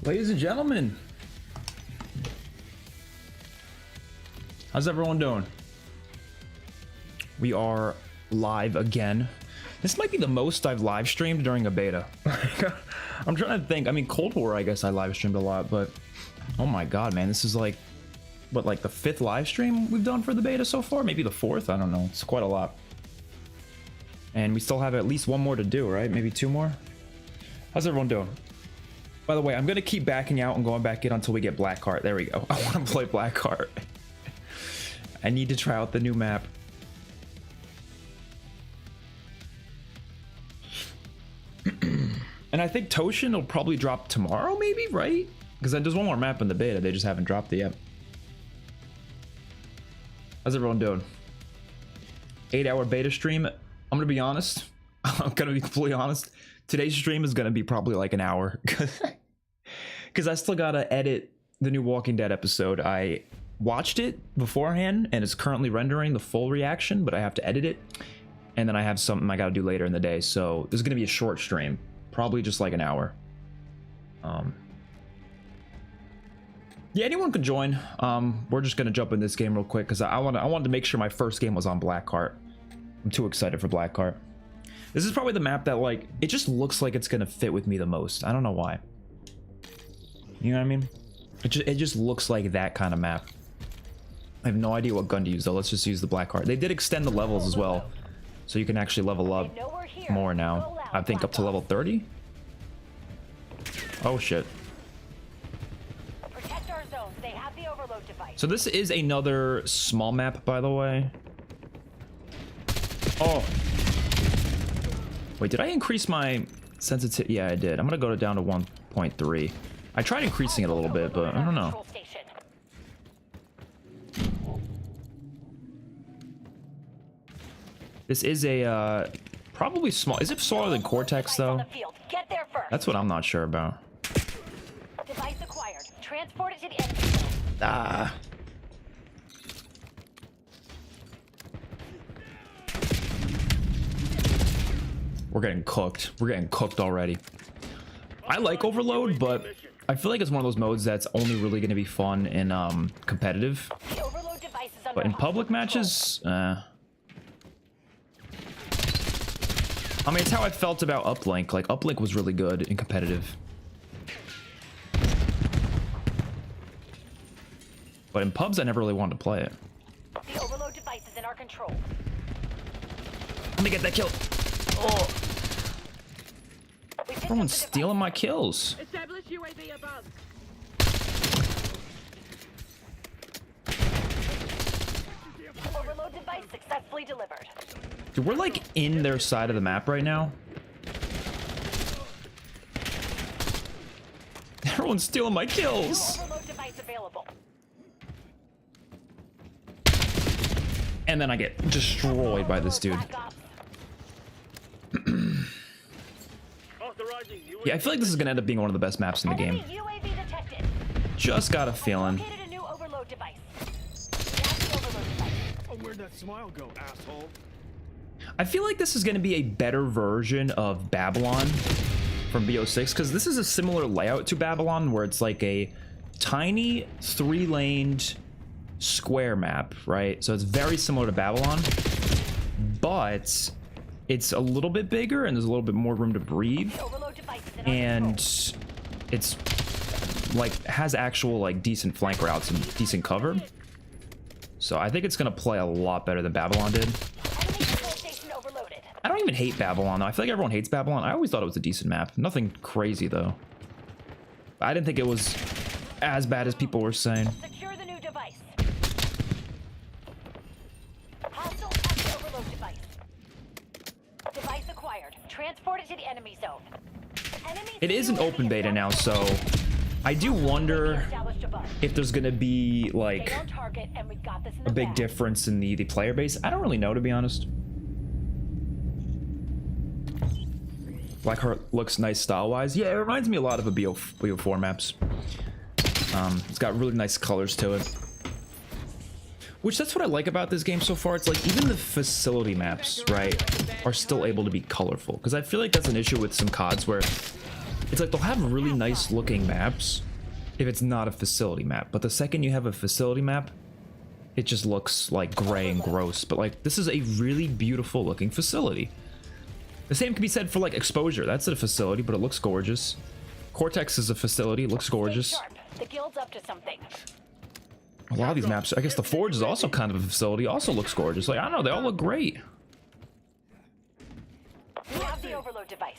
Ladies and gentlemen, how's everyone doing? We are live again. This might be the most I've live streamed during a beta. I'm trying to think. I mean, Cold War, I guess I live streamed a lot, but oh my god, man, this is like, what, like the 5th live stream we've done for the beta so far? Maybe the 4th? I don't know. It's quite a lot. And we still have at least one more to do, right? Maybe 2 more? How's everyone doing? By the way, I'm gonna keep backing out and going back in until we get Blackheart. There we go. I want to play Blackheart. I need to try out the new map. And I think Toshin will probably drop tomorrow, maybe, right? Because there's one more map in the beta. They just haven't dropped it yet. How's everyone doing? 8-hour beta stream. I'm gonna be honest. I'm gonna be completely honest. Today's stream is gonna be probably like an hour. Because I still gotta edit the new Walking Dead episode. I watched it beforehand and it's currently rendering the full reaction, but I have to edit it. And then I have something I gotta do later in the day. So this is gonna be a short stream. Probably just like an hour. Yeah, anyone could join. We're just gonna jump in this game real quick because I wanted to make sure my first game was on Blackheart. I'm too excited for Blackheart. This is probably the map that, like, it just looks like it's gonna fit with me the most. I don't know why. You know what I mean? It just looks like that kind of map. I have no idea what gun to use though. Let's just use the Blackheart. They did extend the levels as well, so you can actually level up more now. I think up to level 30. Oh shit. So this is another small map, by the way. Oh. Wait, did I increase my sensitivity? Yeah, I did. I'm gonna go down to 1.3. I tried increasing it a little bit, but I don't know. This is a probably small. Is it smaller than Cortex though? That's what I'm not sure about. Device acquired. Transport it to the enemy. Ah. We're getting cooked. We're getting cooked already. I like Overload, but I feel like it's one of those modes that's only really going to be fun in competitive. But in public matches, I mean, it's how I felt about Uplink. Like, Uplink was really good in competitive. But in pubs, I never really wanted to play it. The overload device is in our control. Let me get that kill. Oh. Everyone's stealing my kills. Establish UAV above. Overload device successfully delivered. Dude, we're like in their side of the map right now. Everyone's stealing my kills. Overload device available. And then I get destroyed by this dude. Yeah, I feel like this is gonna end up being one of the best maps in the game. UAV detected. Just got a feeling. Located a new overload device. Oh, where'd that smile go, asshole? I feel like this is gonna be a better version of Babylon from BO6 because this is a similar layout to Babylon where it's like a tiny 3-laned square map, right? So it's very similar to Babylon, but it's a little bit bigger and there's a little bit more room to breathe, and it's like has actual like decent flank routes and decent cover. So I think it's gonna play a lot better than Babylon did. I don't even hate Babylon though. I feel like everyone hates Babylon. I always thought it was a decent map. Nothing crazy though. I didn't think it was as bad as people were saying. Secure the new device. Hostile active overload device. Device acquired. Transport it to the enemy zone. It is an open beta now, so I do wonder if there's gonna be like a big difference in the player base. I don't really know, to be honest. Blackheart looks nice style-wise. Yeah, it reminds me a lot of a BO4 maps. It's got really nice colors to it. Which, that's what I like about this game so far. It's like even the facility maps, right, are still able to be colorful. Because I feel like that's an issue with some CODs where it's like they'll have really nice looking maps if it's not a facility map, but the second you have a facility map, it just looks like gray and gross. But like, this is a really beautiful looking facility. The same can be said for like Exposure. That's a facility, but it looks gorgeous. Cortex is a facility, it looks gorgeous. Stay sharp. The guild's up to something. A lot of these maps, I guess the Forge is also kind of a facility, also looks gorgeous. Like, I don't know, they all look great. We have the overload device.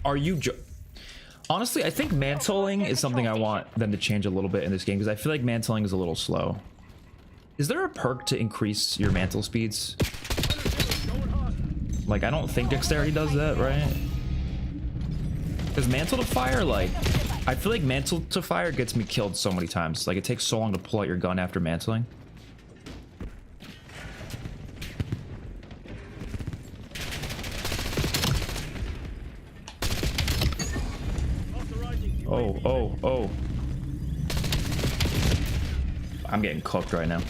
Are you honestly, I think mantling is something I want them to change a little bit in this game, because I feel like mantling is a little slow. Is there a perk to increase your mantle speeds? Like, I don't think dexterity does that, right? Because mantle to fire, like, I feel like mantle to fire gets me killed so many times. Like, it takes so long to pull out your gun after mantling. Oh. I'm getting cooked right now.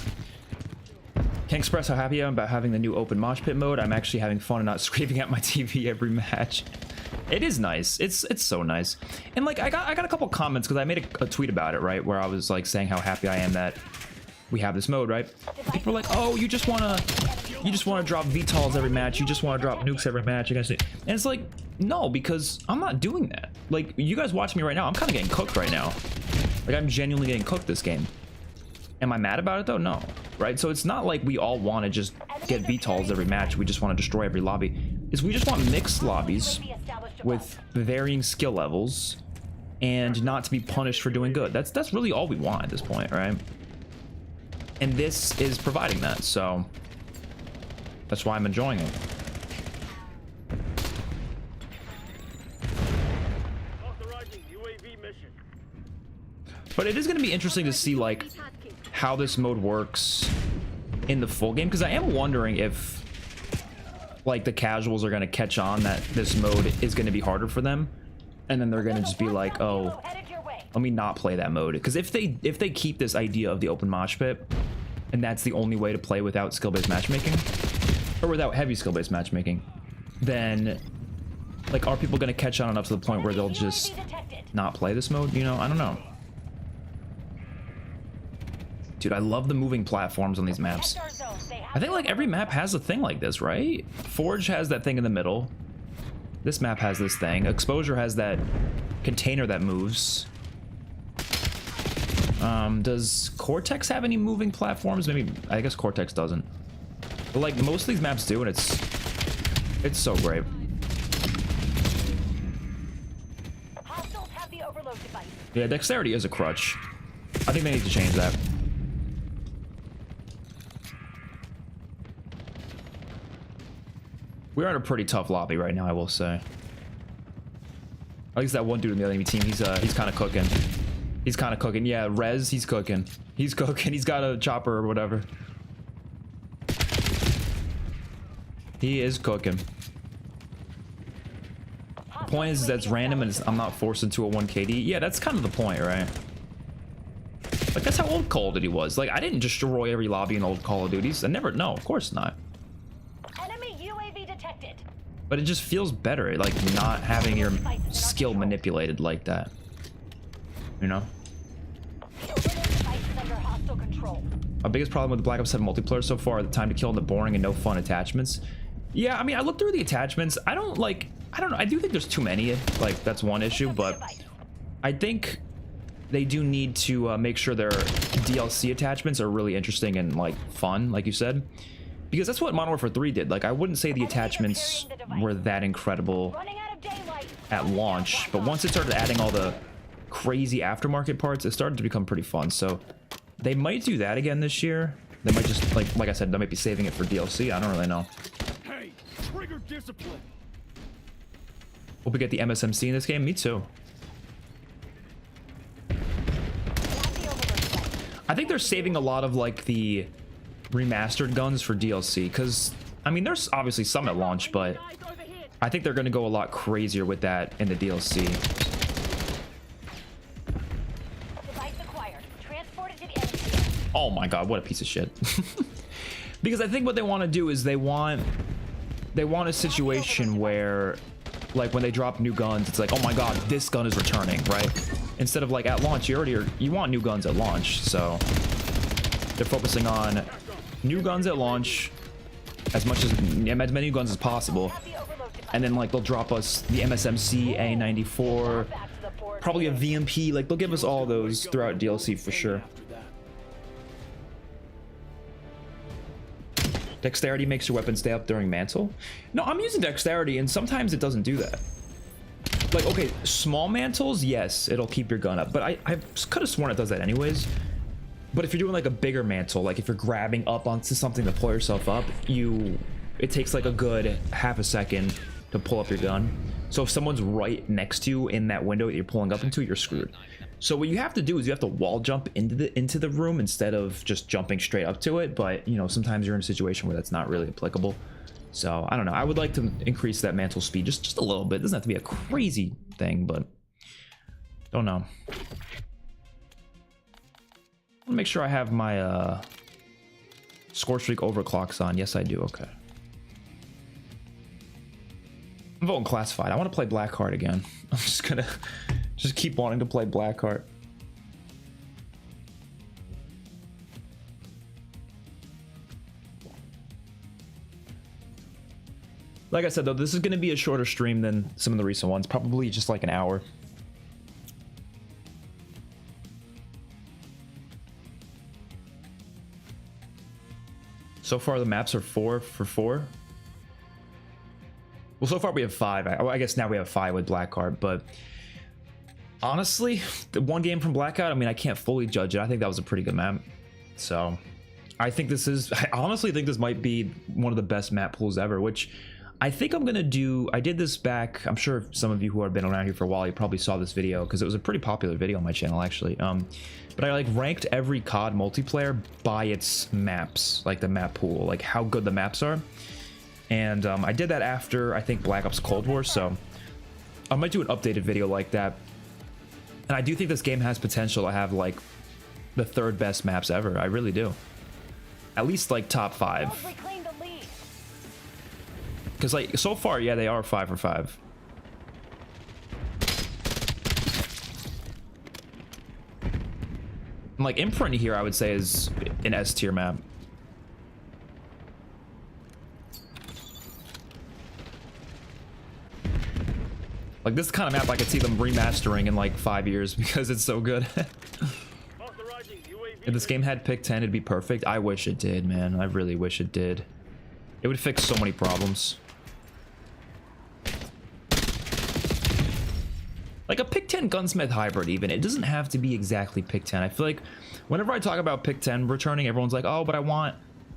Can't express how happy I am about having the new open mosh pit mode. I'm actually having fun and not screaming at my TV every match. It is nice. It's so nice. And like, I got a couple comments because I made a tweet about it, right, where I was like saying how happy I am that we have this mode, right? People are like, oh, you just wanna drop VTOLs every match, you just want to drop nukes every match against it. And it's like, no, because I'm not doing that. Like, you guys watching me right now, I'm kind of getting cooked right now. Like, I'm genuinely getting cooked this game. Am I mad about it though? No, right? So it's not like we all want to just get VTOLs every match, we just want to destroy every lobby. We just want mixed lobbies with varying skill levels and not to be punished for doing good. That's really all we want at this point, right? And this is providing that, so that's why I'm enjoying it. But it is going to be interesting to see like how this mode works in the full game, because I am wondering if like the casuals are going to catch on that this mode is going to be harder for them, and then they're going to just be like, oh, let me not play that mode. Because if they keep this idea of the open mosh pit and that's the only way to play without skill-based matchmaking, or without heavy skill-based matchmaking, then like, are people going to catch on enough to the point where they'll just not play this mode? You know, I don't know. Dude, I love the moving platforms on these maps. I think like every map has a thing like this, right? Forge has that thing in the middle. This map has this thing. Exposure has that container that moves. Does Cortex have any moving platforms? Maybe, I guess Cortex doesn't. But like most of these maps do, and it's so great. Yeah, dexterity is a crutch. I think they need to change that. We're in a pretty tough lobby right now, I will say. At least that one dude on the enemy team, he's kind of cooking. He's kind of cooking. Yeah, Rez, he's cooking. He's cooking. He's got a chopper or whatever. He is cooking. The point is that's random and I'm not forced into a 1 KD. Yeah, that's kind of the point, right? Like, that's how old Call of Duty was. Like, I didn't destroy every lobby in old Call of Duties. I never, no, of course not. But it just feels better, like not having your skill manipulated like that. You know? My biggest problem with the Black Ops 7 multiplayer so far are the time to kill and the boring and no fun attachments. Yeah, I mean, I looked through the attachments. I don't know. I do think there's too many. Like, that's one issue, but I think they do need to make sure their DLC attachments are really interesting and like fun, like you said. Because that's what Modern Warfare 3 did. Like, I wouldn't say the attachments were that incredible at launch, but once it started adding all the crazy aftermarket parts, it started to become pretty fun. So they might do that again this year. They might just, like I said, they might be saving it for DLC. I don't really know. Hey, trigger discipline. Hope we get the MSMC in this game. Me too. I think they're saving a lot of like the remastered guns for DLC, because I mean there's obviously some at launch, but I think they're going to go a lot crazier with that in the DLC. Oh my god, what a piece of shit. Because I think what they want to do is they want they want a situation where, like, when they drop new guns, it's like, oh my god, this gun is returning, right? Instead of like at launch, you want new guns at launch, so they're focusing on new guns at launch, as many guns as possible, and then like they'll drop us the MSMC, A94, probably a VMP. Like they'll give us all those throughout DLC for sure. Dexterity makes your weapon stay up during mantle. No, I'm using dexterity, and sometimes it doesn't do that. Like, okay, small mantles, yes, it'll keep your gun up, but I could have sworn it does that anyways. But if you're doing like a bigger mantle, like if you're grabbing up onto something to pull yourself up, it takes like a good half a second to pull up your gun. So if someone's right next to you in that window that you're pulling up into, you're screwed. So what you have to do is you have to wall jump into the room instead of just jumping straight up to it. But you know, sometimes you're in a situation where that's not really applicable. So I don't know. I would like to increase that mantle speed just a little bit. It doesn't have to be a crazy thing, but don't know. I'll make sure I have my score streak overclocks on. Yes, I do. Okay. I'm voting classified. I want to play Blackheart again. I'm just gonna keep wanting to play Blackheart. Like I said, though, this is going to be a shorter stream than some of the recent ones. Probably just like an hour. So far, the maps are 4 for 4. Well, so far we have 5. I guess now we have 5 with Blackheart, but honestly, the one game from Blackout, I mean, I can't fully judge it. I think that was a pretty good map. So I honestly think this might be one of the best map pools ever, which I think I'm going to do. I did this back. I'm sure some of you who have been around here for a while, you probably saw this video because it was a pretty popular video on my channel, actually. But I like ranked every COD multiplayer by its maps, like the map pool, like how good the maps are. And I did that after, I think, Black Ops Cold War, so I might do an updated video like that. And I do think this game has potential to have like the 3rd best maps ever. I really do. At least like top 5. Because like so far, yeah, they are 5 for 5. And like Imprint here, I would say is an S tier map. Like this kind of map, I could see them remastering in like 5 years because it's so good. If this game had pick 10, it'd be perfect. I wish it did, man. I really wish it did. It would fix so many problems. Like a pick 10 gunsmith hybrid, even. It doesn't have to be exactly pick 10. I feel like whenever I talk about pick 10 returning, everyone's like, oh, but I want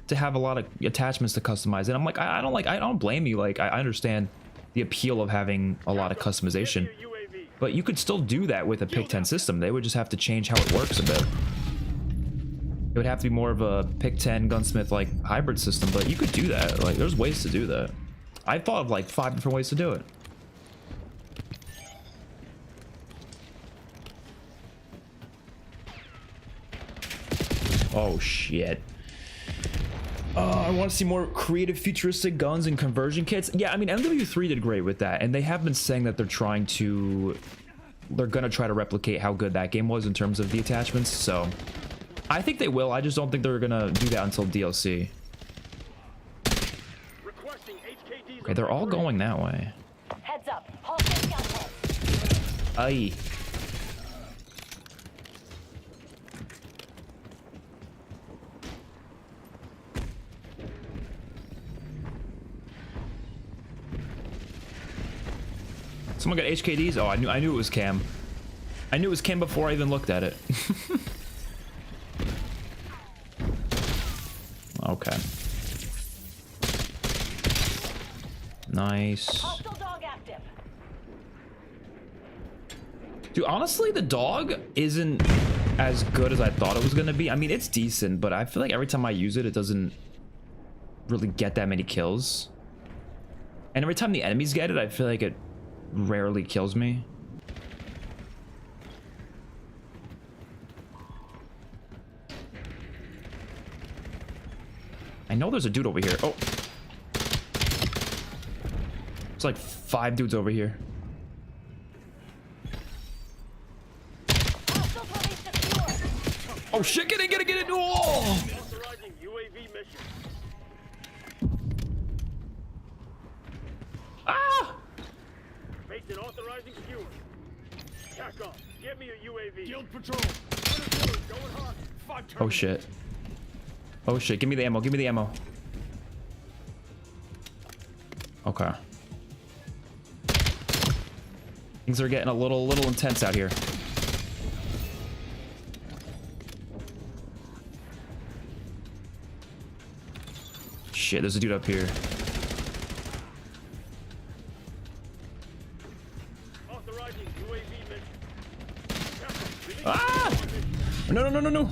to have a lot of attachments to customize it. I'm like, I don't blame you. Like, I understand the appeal of having a lot of customization, but you could still do that with a pick 10 system. They would just have to change how it works a bit. It would have to be more of a pick 10 gunsmith like hybrid system, but you could do that. Like, there's ways to do that. I thought of like 5 different ways to do it. Oh shit. I want to see more creative futuristic guns and conversion kits. Yeah, I mean, MW3 did great with that, and they have been saying that they're gonna try to replicate how good that game was in terms of the attachments, so I think they will. I just don't think they're gonna do that until DLC. Okay, they're all going that way. Heads up. Halt this gun. Aye. Someone got HKDs? Oh, I knew it was Cam. I knew it was Cam before I even looked at it. Okay. Nice. Hostile dog active. Dude, honestly, the dog isn't as good as I thought it was gonna be. I mean, it's decent, but I feel like every time I use it, it doesn't really get that many kills. And every time the enemies get it, I feel like it rarely kills me. I know there's a dude over here. Oh. It's like 5 dudes over here. Hostiles released secure. Oh shit, get it. Oh! Authorizing UAV mission. Ah! Mason authorizing skewer. TACOM, get me a UAV. Guild patrol. Going hot. 5 Oh shit. Oh shit, give me the ammo. Okay. Things are getting a little intense out here. Shit, there's a dude up here. Authorizing UAV mission. Ah! No.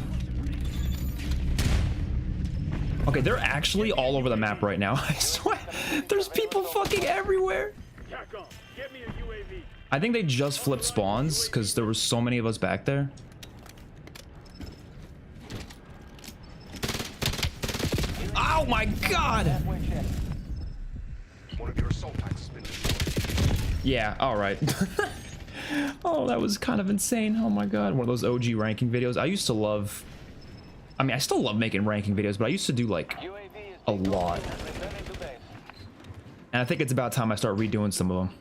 Okay, they're actually all over the map right now. I swear. There's people fucking everywhere. TACOM, get me a UAV. I think they just flipped spawns because there were so many of us back there. Oh my god! One of your assault packs has been destroyed. Yeah, alright. Oh, that was kind of insane. Oh my god. One of those OG ranking videos. I used to love... I mean, I still love making ranking videos, but I used to do like a lot. And I think it's about time I start redoing some of them.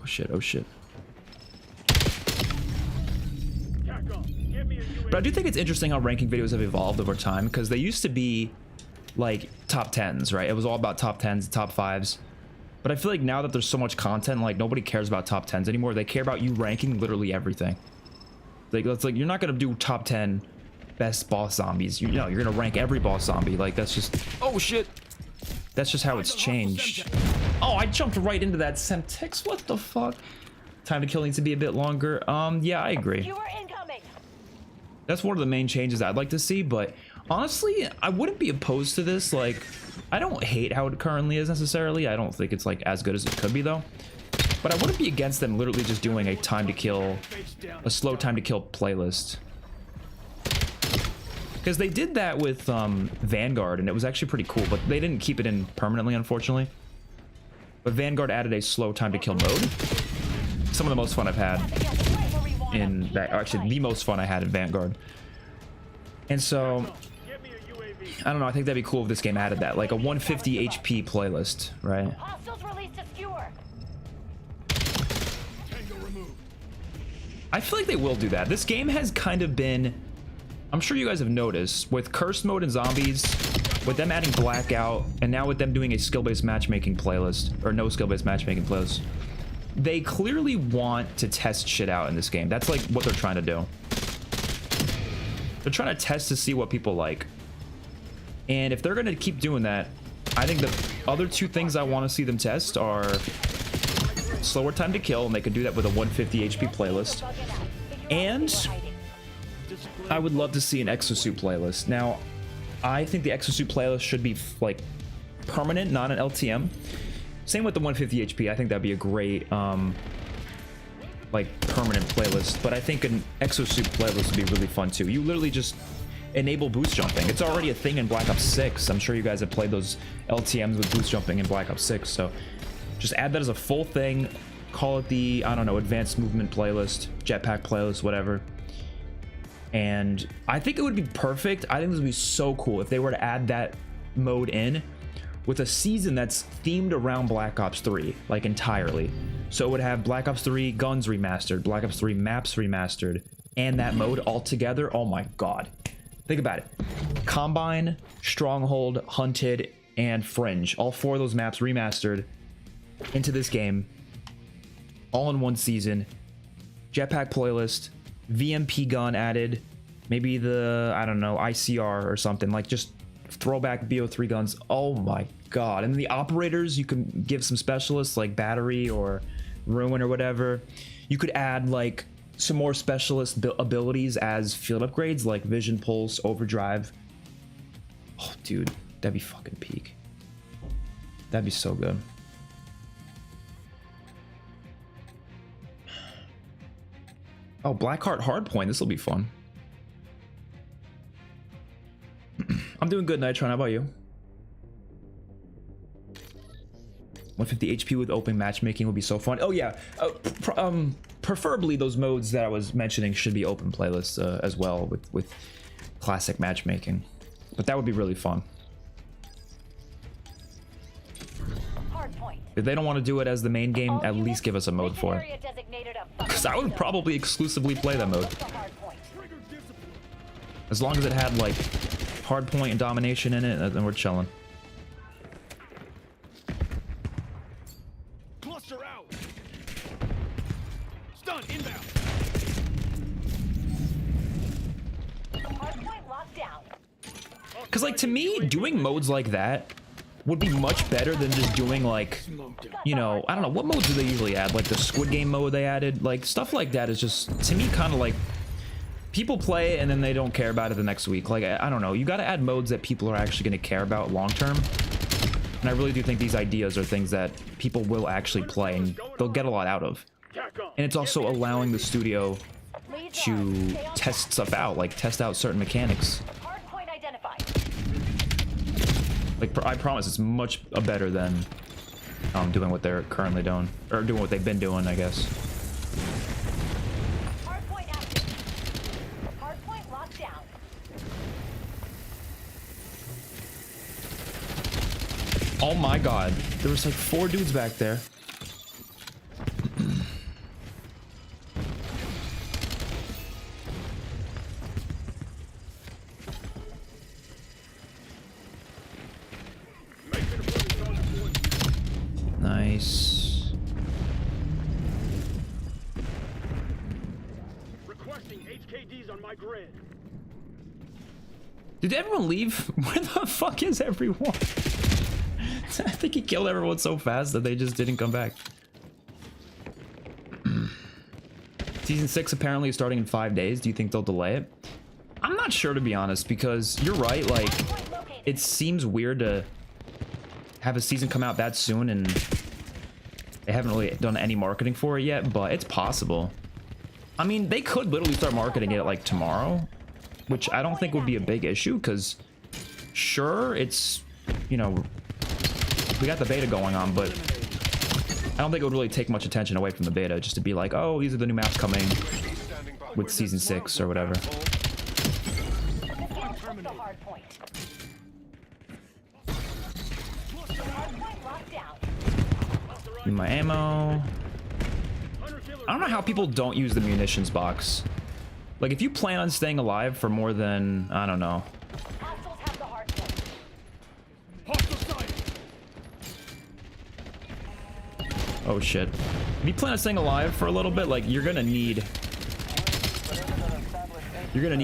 Oh shit, oh shit. TACOM, get me a UAV. But I do think it's interesting how ranking videos have evolved over time, because they used to be like top 10s, right? It was all about top 10s, top 5s. But I feel like now that there's so much content, like nobody cares about top 10s anymore. They care about you ranking literally everything. Like, it's like you're not gonna do top 10 best boss zombies. You know, you're gonna rank every boss zombie. Like, that's just... Oh shit! That's just how it's changed. Oh, I jumped right into that Semtex. What the fuck? Time to kill needs to be a bit longer. Yeah, I agree. Secure incoming. That's one of the main changes I'd like to see, but honestly, I wouldn't be opposed to this. Like, I don't hate how it currently is necessarily. I don't think it's like as good as it could be though. But I wouldn't be against them literally just doing a time to kill, a slow time to kill playlist. Because they did that with Vanguard, and it was actually pretty cool, but they didn't keep it in permanently, unfortunately. But Vanguard added a slow time to kill mode. Some of the most fun I've had in that, actually the most fun I had in Vanguard. And so, I don't know, I think that'd be cool if this game added that, like a 150 HP playlist, right? Hostiles released a skewer. Tango removed. I feel like they will do that. This game has kind of been, I'm sure you guys have noticed, with Cursed Mode and Zombies, with them adding Blackout, and now with them doing a skill-based matchmaking playlist, or no skill-based matchmaking playlist, they clearly want to test shit out in this game. That's like what they're trying to do. They're trying to test to see what people like. And if they're going to keep doing that, I think the other two things I want to see them test are slower time to kill, and they could do that with a 150 HP playlist. And I would love to see an exosuit playlist. Now, I think the exosuit playlist should be like permanent, not an LTM. Same with the 150 HP. I think that'd be a great like permanent playlist. But I think an exosuit playlist would be really fun too. You literally just enable boost jumping. It's already a thing in Black Ops 6. I'm sure you guys have played those LTMs with boost jumping in Black Ops 6. So just add that as a full thing. Call it the, I don't know, advanced movement playlist, jetpack playlist, whatever. And I think it would be perfect. I think this would be so cool if they were to add that mode in with a season that's themed around Black Ops 3, like entirely. So it would have Black Ops 3 guns remastered, Black Ops 3 maps remastered, and that mode all together. Oh my god. Think about it. Combine, Stronghold, Hunted, and Fringe. All 4 of those maps remastered into this game. All in one season. Jetpack playlist. VMP gun added. Maybe the, I don't know, ICR or something. Like just throwback BO3 guns. Oh my god. And the operators, you can give some specialists like Battery or Ruin or whatever. You could add like some more specialist abilities as field upgrades like Vision Pulse, Overdrive. Oh, dude, that'd be fucking peak. That'd be so good. Oh, Blackheart Hardpoint. This will be fun. I'm doing good, Nitron. How about you? 150 HP with open matchmaking would be so fun. Oh yeah, preferably those modes that I was mentioning should be open playlists as well with classic matchmaking. But that would be really fun. Hardpoint. If they don't want to do it as the main game, at least give us a mode for it. Area designated a fucking Because I would zone. probably exclusively play that mode. The hardpoint. As long as it had like hardpoint and domination in it, then we're chilling. Cluster out. Stun inbound. Hardpoint locked down. Because like to me, doing modes like that would be much better than just doing like, you know, I don't know, what modes do they usually add? Like the Squid Game mode they added? Like stuff like that is just, to me, kind of like, people play it and then they don't care about it the next week. Like, I don't know, you got to add modes that people are actually going to care about long term. And I really do think these ideas are things that people will actually play and they'll get a lot out of. And it's also allowing the studio to test stuff out, like test out certain mechanics. Hardpoint identified. Like, I promise it's much better than doing what they're currently doing, or doing what they've been doing, I guess. Hardpoint active. Hardpoint locked down. Oh my god, there was like 4 dudes back there. Nice. Requesting HKDs on my grid. Did everyone leave? Where the fuck is everyone? I think he killed everyone so fast that they just didn't come back. Season 6 apparently is starting in 5 days. Do you think they'll delay it? I'm not sure, to be honest, because you're right, like, it seems weird to have a season come out that soon and they haven't really done any marketing for it yet, but it's possible. I mean, they could literally start marketing it like tomorrow, which I don't think would be a big issue, because sure, it's, you know, we got the beta going on, but I don't think it would really take much attention away from the beta just to be like, oh, these are the new maps coming with season 6 or whatever. The hardpoint. Hardpoint locked down. Give me my ammo. I don't know how people don't use the munitions box. Like, if you plan on staying alive for more than, I don't know. Hostiles have the hardpoint. Hostile sight. Oh shit. If you plan on staying alive for a little bit, like, you're gonna need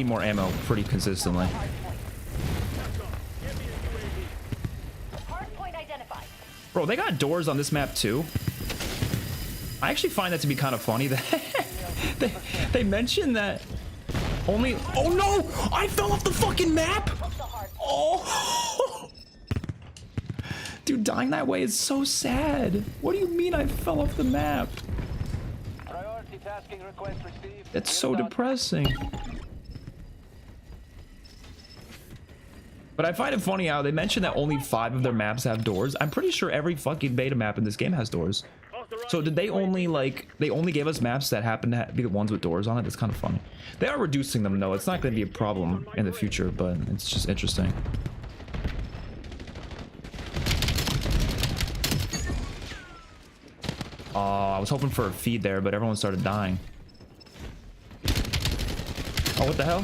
more ammo pretty consistently. Hardpoint identified. Bro, they got doors on this map too. I actually find that to be kind of funny that they mentioned that only. Oh no! I fell off the fucking map! Oh! Dude, dying that way is so sad. What do you mean I fell off the map? Priority tasking request received. That's so depressing. But I find it funny how they mentioned that only 5 of their maps have doors. I'm pretty sure every fucking beta map in this game has doors. So did they only, like, they only gave us maps that happen to be the ones with doors on it? That's kind of funny. They are reducing them, though. It's not going to be a problem in the future, but it's just interesting. I was hoping for a feed there, but everyone started dying. Oh, what the hell?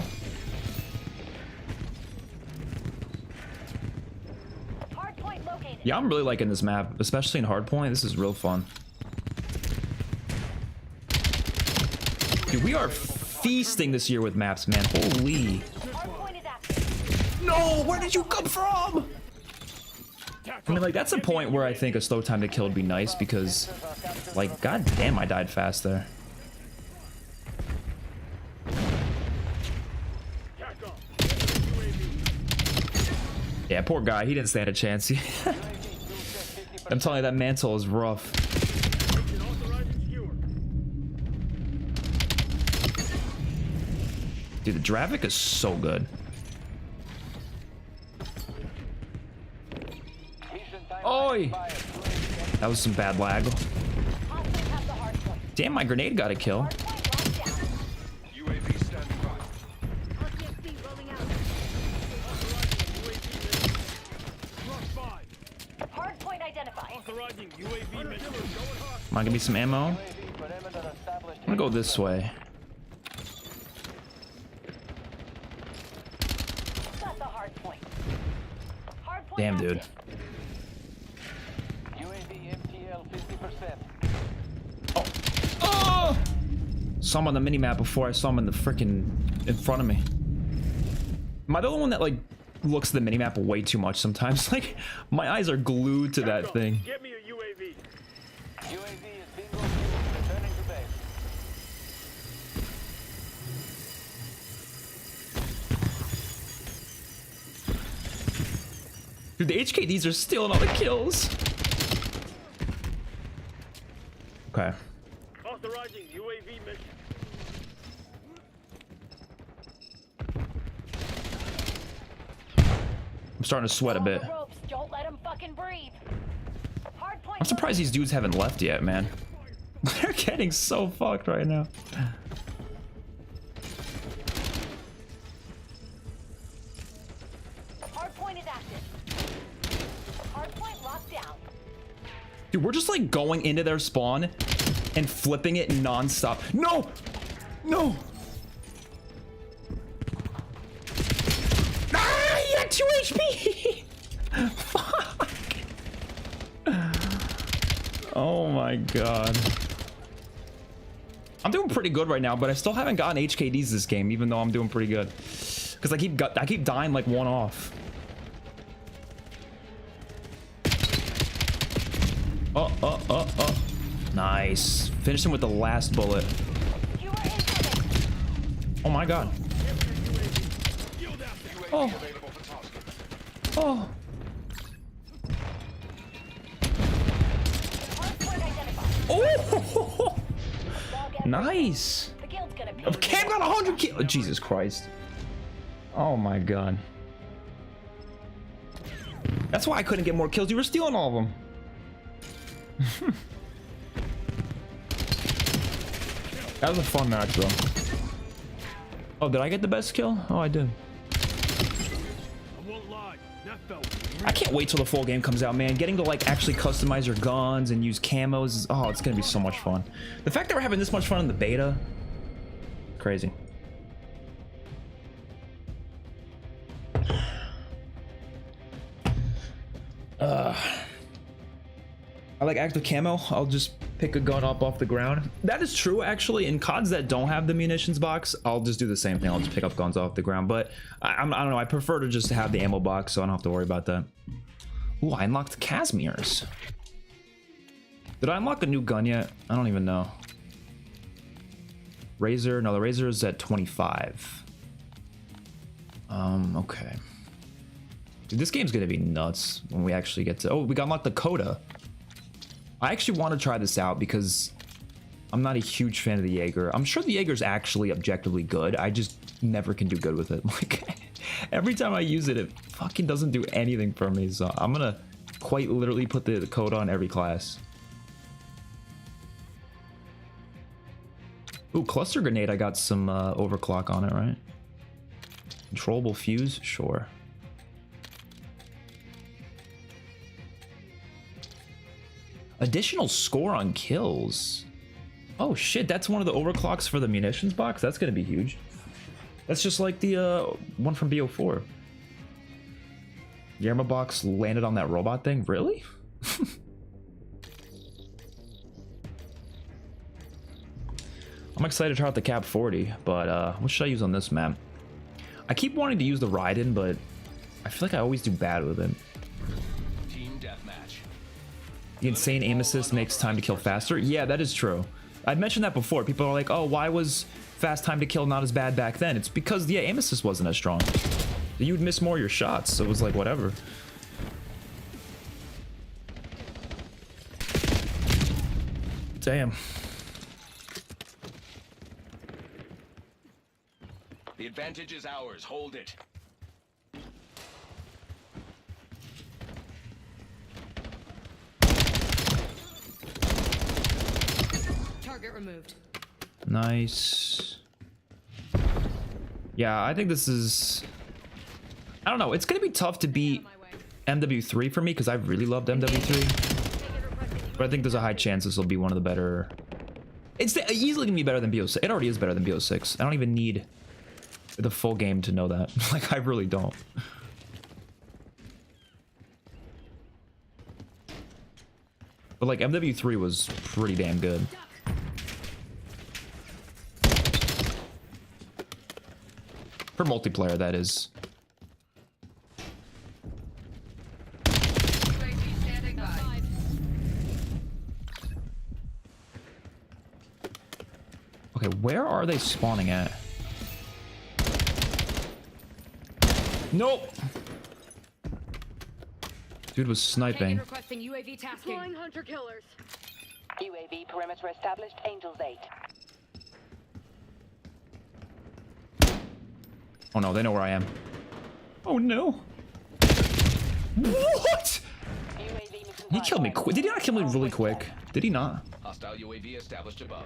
Hardpoint located. Yeah, I'm really liking this map, especially in Hardpoint. This is real fun. Dude, we are feasting this year with maps, man. Holy. Hardpoint is active. No, where did you come from? I mean, like, that's a point where I think a slow time to kill would be nice because, like, god damn, I died fast there. Yeah, poor guy. He didn't stand a chance. I'm telling you, that mantle is rough. Dude, the Dravik is so good. Oi! That was some bad lag. Hostiles have the hard point. Damn, my grenade got a kill. Hard point locked down. UAV standing by. RTXD rolling out. Authorizing UAV mission. Drop 5. Hard point identified. Authorizing UAV mission. Going hot. Am I gonna be some ammo? UAV perimeter established. I'm gonna go this way. Got the hard point. Hard point Damn, dude. active. UAV MTL 50%. Oh! Saw him on the minimap before I saw him in the frickin' in front of me. Am I the only one that like looks at the minimap way too much sometimes? Like my eyes are glued to that Tac on. thing. Get me a UAV. UAV is bingo fuel. Returning to base. Dude, the HKDs are stealing all the kills. Okay. Authorizing UAV mission. I'm starting to sweat a bit. Follow the ropes. Don't let 'em fucking breathe. Hard point. I'm surprised these dudes haven't left yet, man. They're getting so fucked right now. Hard point is active. Hard point locked down. Dude, we're just like going into their spawn and flipping it non-stop. No! No! Ah, he had 2 HP! Fuck! Oh my god. I'm doing pretty good right now, but I still haven't gotten HKDs this game, even though I'm doing pretty good. Because I keep dying like one off. Oh. Nice. Finish him with the last bullet. You are incoming. Oh my god. UAV Oh. available for tasking. Oh. Hard point identified. Oh. Dog and Nice. The guild's gonna be. Cam got 100 kills. Oh, Jesus Christ. Oh my god. That's why I couldn't get more kills. You were stealing all of them. That was a fun match, though. Oh, did I get the best kill? Oh, I did. I won't lie. That felt I can't wait till the full game comes out, man. Getting to like actually customize your guns and use camos is, oh, it's gonna be so much fun. The fact that we're having this much fun in the beta, crazy. I like active camo. I'll just pick a gun up off the ground. That is true, actually. In CODs that don't have the munitions box, I'll just do the same thing. I'll just pick up guns off the ground. But I don't know. I prefer to just have the ammo box, so I don't have to worry about that. Ooh, I unlocked Casimir's. Did I unlock a new gun yet? I don't even know. Razor. No, the Razor is at 25. Okay. Dude, this game's gonna be nuts when we actually get to... Oh, we got unlocked the Coda. I actually want to try this out because I'm not a huge fan of the Jaeger. I'm sure the Jaeger's actually objectively good. I just never can do good with it. Like, every time I use it, it fucking doesn't do anything for me. So I'm gonna quite literally put the Coda on every class. Ooh, cluster grenade. I got some overclock on it, right? Controllable fuse? Sure. Additional score on kills. Oh shit, that's one of the overclocks for the munitions box? That's gonna be huge. That's just like the one from BO4. The ammo box landed on that robot thing? Really? I'm excited to try out the Cap 40, but what should I use on this map? I keep wanting to use the Raiden, but I feel like I always do bad with it. Team deathmatch. The insane aim assist makes time to kill faster. Yeah, that is true. I'd mentioned that before. People are like, oh, why was fast time to kill not as bad back then? It's because the aim assist wasn't as strong. You'd miss more of your shots, so it was like, whatever. Damn. The advantage is ours. Hold it. removed. Nice. Yeah, I think this is... I don't know. It's going to be tough to beat MW3 for me because I really loved MW3. But I think there's a high chance this will be one of the better... It's easily going to be better than BO6. It already is better than BO6. I don't even need the full game to know that. Like, I really don't. But, like, MW3 was pretty damn good. For multiplayer, that is. Okay, where are they spawning at? Nope. Dude was sniping. Requesting UAV tasking. Flying hunter killers. UAV perimeter established. Angels 8. Oh no, they know where I am. Oh no. What? He killed me quick. Did he not kill me really quick? Did he not? Hostile UAV established above.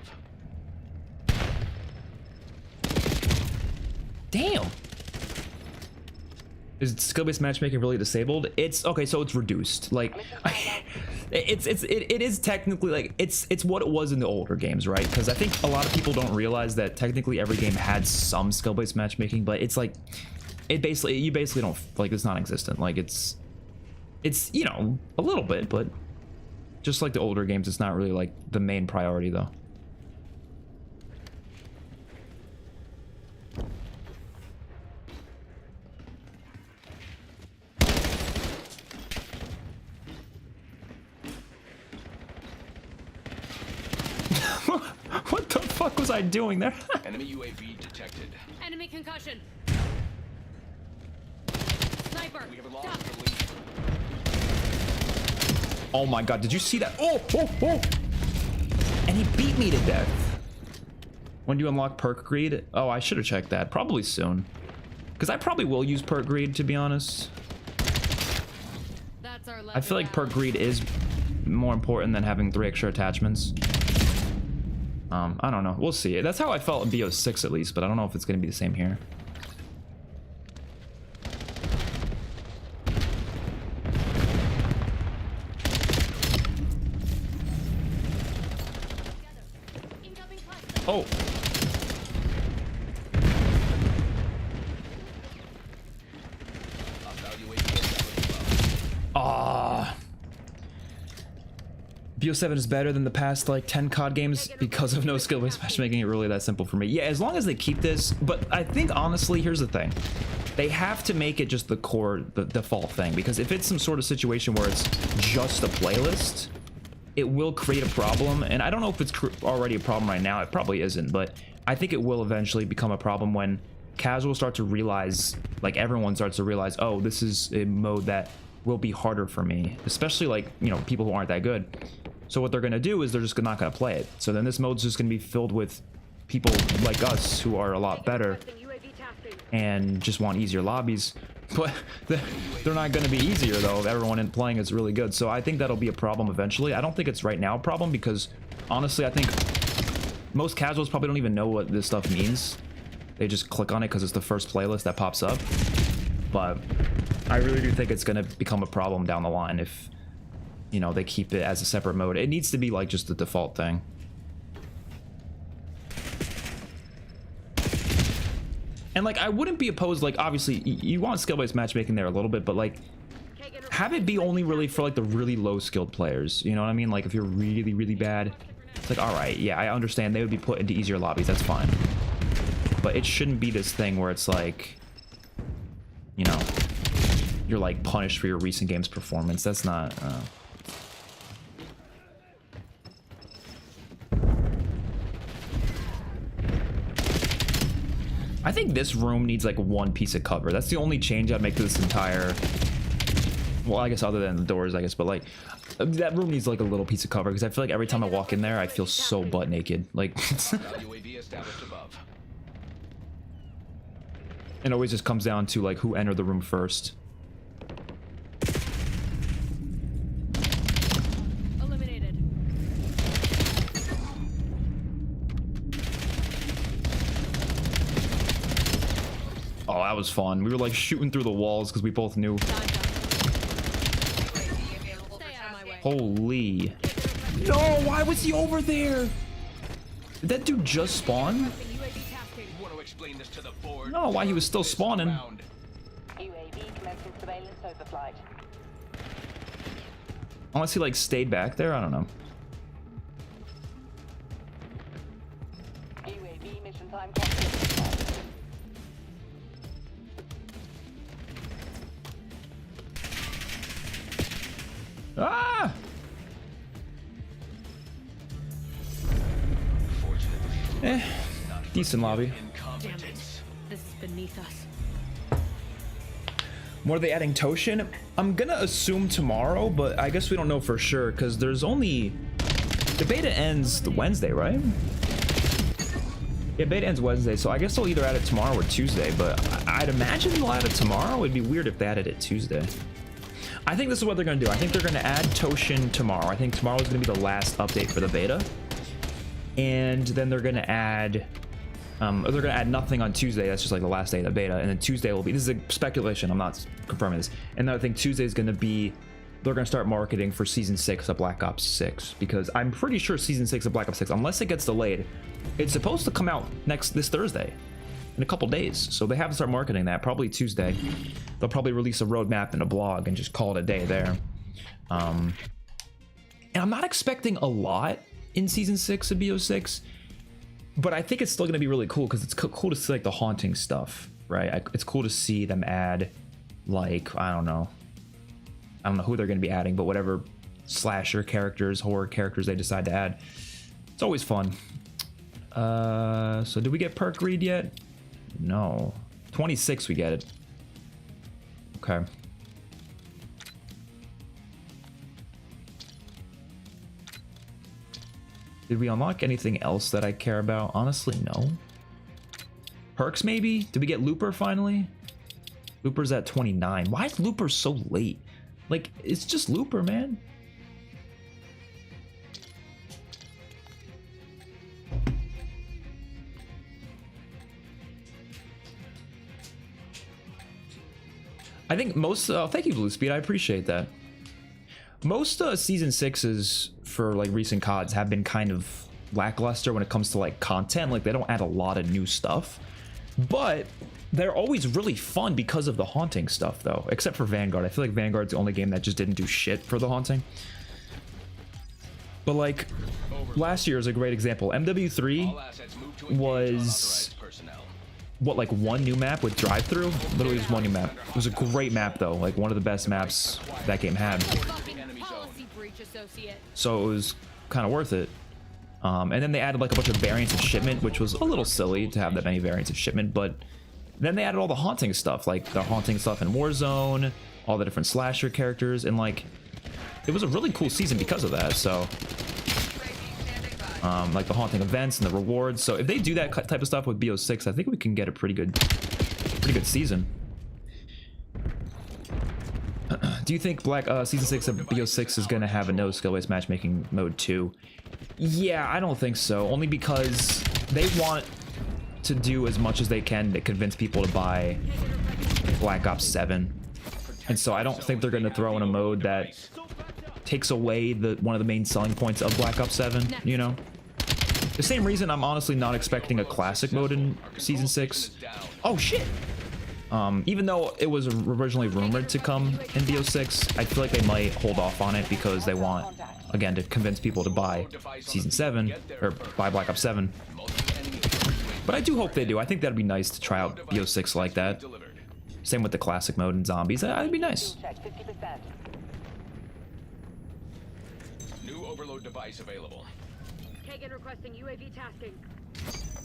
Damn. Is skill-based matchmaking really disabled? It's okay, so it's reduced. Like, it is technically like it's what it was in the older games, right? Because I think a lot of people don't realize that technically every game had some skill-based matchmaking, but it's like you basically don't, like, it's non-existent. Like it's you know, a little bit, but just like the older games, it's not really like the main priority though. What the fuck was I doing there? Enemy UAV detected. Enemy concussion. Sniper. We have lost Duck. the lead. Oh my god, did you see that? Oh! And he beat me to death. When do you unlock perk greed? Oh, I should have checked that. Probably soon. Because I probably will use perk greed, to be honest. That's our I feel like perk greed is more important than having 3 extra attachments. I don't know. We'll see. That's how I felt in BO6 at least, but I don't know if it's going to be the same here. Oh. Hostile UAV established above. Ah. BO7 is better than the past like 10 COD games because of no skill-based matchmaking. It really that simple for me. Yeah, as long as they keep this. But I think honestly, here's the thing. They have to make it just the core, the default thing, because if it's some sort of situation where it's just a playlist, it will create a problem. And I don't know if it's already a problem right now. It probably isn't, but I think it will eventually become a problem when casuals start to realize, like everyone starts to realize, oh, this is a mode that will be harder for me, especially like, you know, people who aren't that good. So what they're going to do is they're just not going to play it. So then this mode's just going to be filled with people like us who are a lot better and just want easier lobbies. But they're not going to be easier though if everyone playing is really good. So I think that'll be a problem eventually. I don't think it's right now a problem because honestly I think most casuals probably don't even know what this stuff means. They just click on it because it's the first playlist that pops up. But I really do think it's going to become a problem down the line if, you know, they keep it as a separate mode. It needs to be like just the default thing. And like I wouldn't be opposed, like obviously you want skill-based matchmaking there a little bit, but like have it be only really for like the really low skilled players, you know what I mean? Like if you're really, really bad, it's like, all right, yeah, I understand they would be put into easier lobbies, that's fine. But it shouldn't be this thing where it's like, you know, you're like punished for your recent game's performance. That's not, I think this room needs like one piece of cover. That's the only change I'd make to this entire, well, I guess other than the doors, I guess, but like that room needs like a little piece of cover because I feel like every time I walk in there, I feel so butt naked. Like UAV established above. it always just comes down to like who entered the room first. Eliminated. that was fun. We were like shooting through the walls because we both knew. Stay out of my way. Holy. No, why was he over there? Did that dude just spawn? UAV tasking. Want to explain this to the board? No, why he was still spawning. UAV commencing surveillance overflight. Unless he like stayed back there, I don't know. UAV mission time complete. Ah! Decent lobby. Damn it. This is beneath us. What are they adding Toshin? I'm gonna assume tomorrow, but I guess we don't know for sure because there's only the beta ends the Wednesday, right? Yeah, beta ends Wednesday, so I guess they'll either add it tomorrow or Tuesday, but I'd imagine they'll add it tomorrow. It'd be weird if they added it Tuesday. I think this is what they're gonna do. I think they're gonna add Toshin tomorrow. I think tomorrow is gonna be the last update for the beta. And then they're gonna add nothing on Tuesday. That's just like the last day of the beta. And then Tuesday will be, this is a speculation, I'm not confirming this. And then I think Tuesday is gonna be, they're gonna start marketing for season 6 of Black Ops 6, because I'm pretty sure season 6 of Black Ops 6, unless it gets delayed, it's supposed to come out this Thursday in a couple days. So they have to start marketing that probably Tuesday. They'll probably release a roadmap and a blog and just call it a day there. And I'm not expecting a lot in season 6 of BO6, but I think it's still going to be really cool because it's cool to see like the haunting stuff, right? It's cool to see them add, like, I don't know who they're going to be adding, but whatever slasher characters, horror characters they decide to add. It's always fun. So did we get perk read yet? No. 26 we get it. Okay. Did we unlock anything else that I care about? Honestly, no. Perks, maybe? Did we get Looper finally? Looper's at 29. Why is Looper so late? Like, it's just Looper, man. I think most... thank you, Blue Speed. I appreciate that. Most season 6s for like recent CODs have been kind of lackluster when it comes to like content. Like, they don't add a lot of new stuff, but they're always really fun because of the haunting stuff, though. Except for Vanguard. I feel like Vanguard's the only game that just didn't do shit for the haunting. But like last year is a great example. MW3 was what, like one new map with drive-through? Literally just one new map. It was a great map though, like one of the best maps that game had. Policy breach associate. So it was kind of worth it. And then they added like a bunch of variants of shipment, which was a little silly to have that many variants of shipment, but then they added all the haunting stuff, like the haunting stuff in Warzone, all the different slasher characters, and like it was a really cool season because of that. So like the haunting events and the rewards. So if they do that type of stuff with BO6, I think we can get a pretty good season. Do you think season 6 of BO6 is gonna have a no skill-based matchmaking mode 2? Yeah, I don't think so. Only because they want to do as much as they can to convince people to buy Black Ops 7, and so I don't think they're gonna throw in a mode that takes away one of the main selling points of Black Ops 7. You know, the same reason I'm honestly not expecting a classic mode in season 6. Oh shit. Even though it was originally rumored to come in BO6, I feel like they might hold off on it because they want, again, to convince people to buy Season 7, or buy Black Ops 7. But I do hope they do. I think that'd be nice to try out BO6 like that. Same with the classic mode and zombies. That'd be nice. Check 50%. New overload device available. Kagan requesting UAV tasking.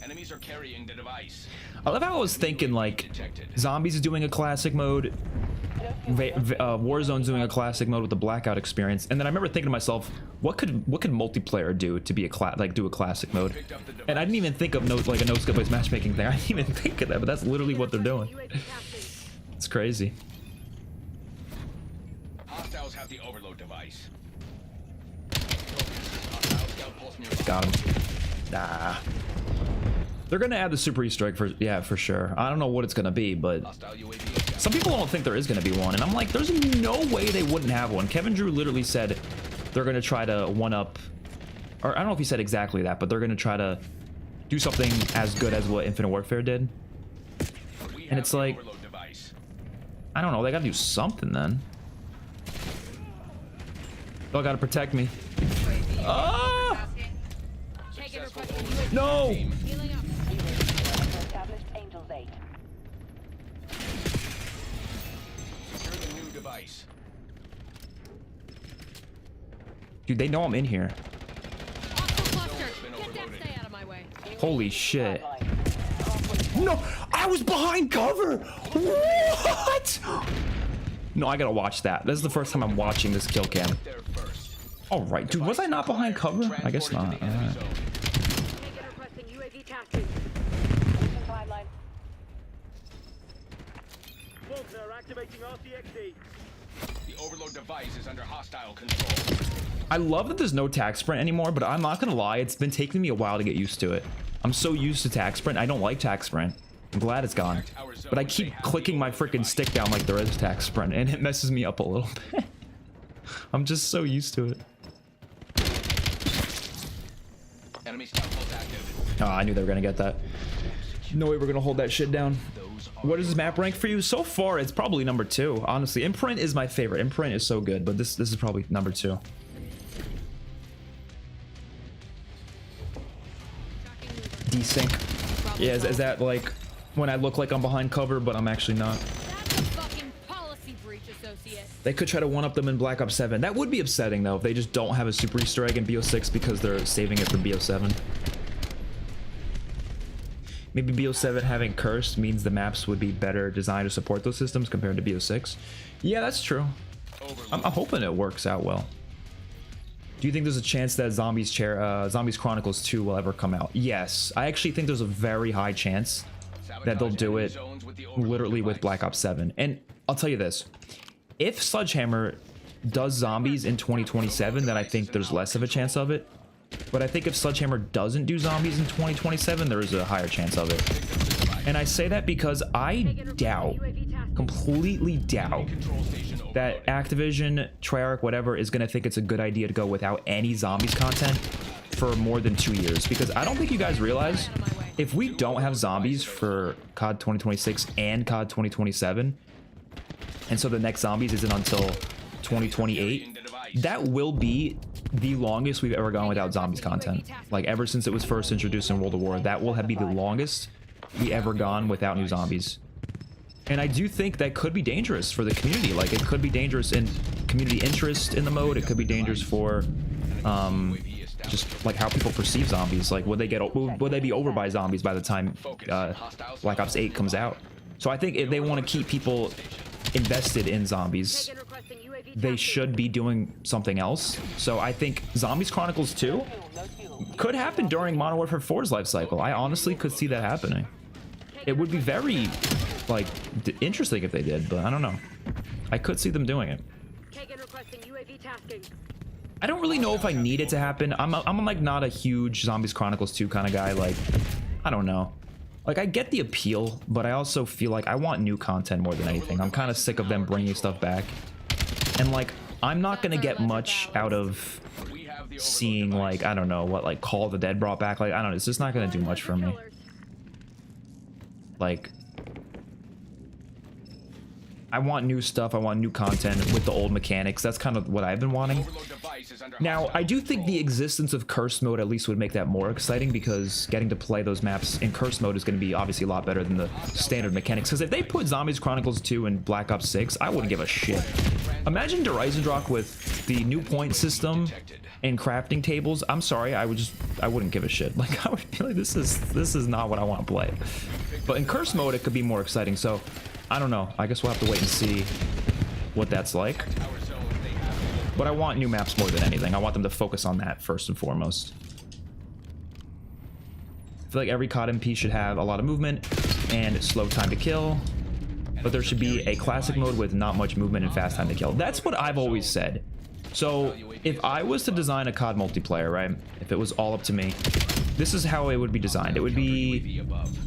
Enemies are carrying the device. I love how I was thinking, like, Zombies is doing a classic mode, Warzone's doing a classic mode with the Blackout experience, and then I remember thinking to myself, what could multiplayer do to be a classic mode? And I didn't even think of a no skill-based matchmaking thing. I didn't even think of that, but that's literally what they're doing. It's crazy. Hostiles have the overload device. Got him. Nah. They're gonna add the super Easter egg for, yeah, for sure. I don't know what it's gonna be, but Hostile UAV. some people don't think there is gonna be one, and I'm like, there's no way they wouldn't have one. Kevin Drew literally said they're gonna try to one up, or I don't know if he said exactly that, but they're gonna try to do something as good as what Infinite Warfare did. We And have it's the like, overload device. I don't know, they gotta do something then. Y'all gotta protect me. Ah! Taking Successful requesting overload No! team. healing up. Established Angel's 8. Secure the new device. Dude, they know I'm in here. Hostile cluster. been Get down, overloaded. stay out of my way. Holy shit. Halfway. No, I was behind cover. What? No, I gotta watch that. This is the first time I'm watching this kill cam. There first. All right, dude, was I not behind cover? I guess Transported not. to the enemy Alright. zone. Taking requesting UAV tasking. Mission timeline. Walker, activating RCXD. The overload device is under hostile control. I love that there's no tac sprint anymore, but I'm not gonna lie, it's been taking me a while to get used to it. I'm so used to tac sprint, I don't like tac sprint. I'm glad it's gone. But I keep clicking my freaking stick down like there is tac sprint, and it messes me up a little bit. I'm just so used to it. Enemy stealth active. Oh, I knew they were gonna get that. No way we're gonna hold that shit down. Those are What is this map rank for you? So far, it's probably number 2. Honestly, Imprint is my favorite. Imprint is so good, but this is probably number 2. Desync. Yeah, is that like when I look like I'm behind cover, but I'm actually not? That's a fucking policy breach, associate. They could try to one-up them in Black Ops 7. That would be upsetting, though, if they just don't have a super Easter egg in BO6 because they're saving it for BO7. Maybe BO7 having cursed means the maps would be better designed to support those systems compared to BO6. Yeah, that's true. I'm hoping it works out well. Do you think there's a chance that Zombies Chronicles 2 will ever come out? Yes, I actually think there's a very high chance that they'll do it literally with Black Ops 7. And I'll tell you this, if Sledgehammer does Zombies in 2027, then I think there's less of a chance of it. But I think if Sledgehammer doesn't do Zombies in 2027, there is a higher chance of it. And I say that because I doubt, completely doubt, that Activision, Treyarch, whatever, is going to think it's a good idea to go without any Zombies content for more than 2 years. Because I don't think you guys realize, if we don't have Zombies for COD 2026 and COD 2027, and so the next Zombies isn't until 2028, that will be the longest we've ever gone without Zombies content. Like, ever since it was first introduced in World of War, that will be the longest we ever gone without new Zombies. And I do think that could be dangerous for the community. Like, it could be dangerous in community interest in the mode. It could be dangerous for just like how people perceive Zombies. Like, would they be over by Zombies by the time Black Ops 8 comes out? So I think if they want to keep people invested in Zombies, they should be doing something else. So I think Zombies Chronicles 2 could happen during Modern Warfare 4's life cycle. I honestly could see that happening. It would be very, like, interesting if they did, but I don't know. I could see them doing it. I don't really know if I need it to happen. I'm like not a huge Zombies Chronicles 2 kind of guy. Like, I don't know. Like, I get the appeal, but I also feel like I want new content more than anything. I'm kind of sick of them bringing stuff back. And, like, I'm not going to get much out of seeing, like, I don't know, what, like, Call of the Dead brought back. Like, I don't know. It's just not going to do much for me. Like, I want new stuff. I want new content with the old mechanics. That's kind of what I've been wanting. Now, I do think the existence of Curse mode at least would make that more exciting, because getting to play those maps in Curse mode is going to be obviously a lot better than the standard mechanics. Because if they put Zombies Chronicles 2 and Black Ops 6, I wouldn't give a shit. Imagine Dereisendrock with the new point system and crafting tables. I'm sorry, I wouldn't give a shit. Like, I would be like, this is not what I want to play. But in Curse mode, it could be more exciting. So, I don't know. I guess we'll have to wait and see what that's like. But I want new maps more than anything. I want them to focus on that first and foremost. I feel like every COD MP should have a lot of movement and slow time to kill. But there should be a classic mode with not much movement and fast time to kill. That's what I've always said. So if I was to design a COD multiplayer, right? If it was all up to me, this is how it would be designed. It would be UAV above.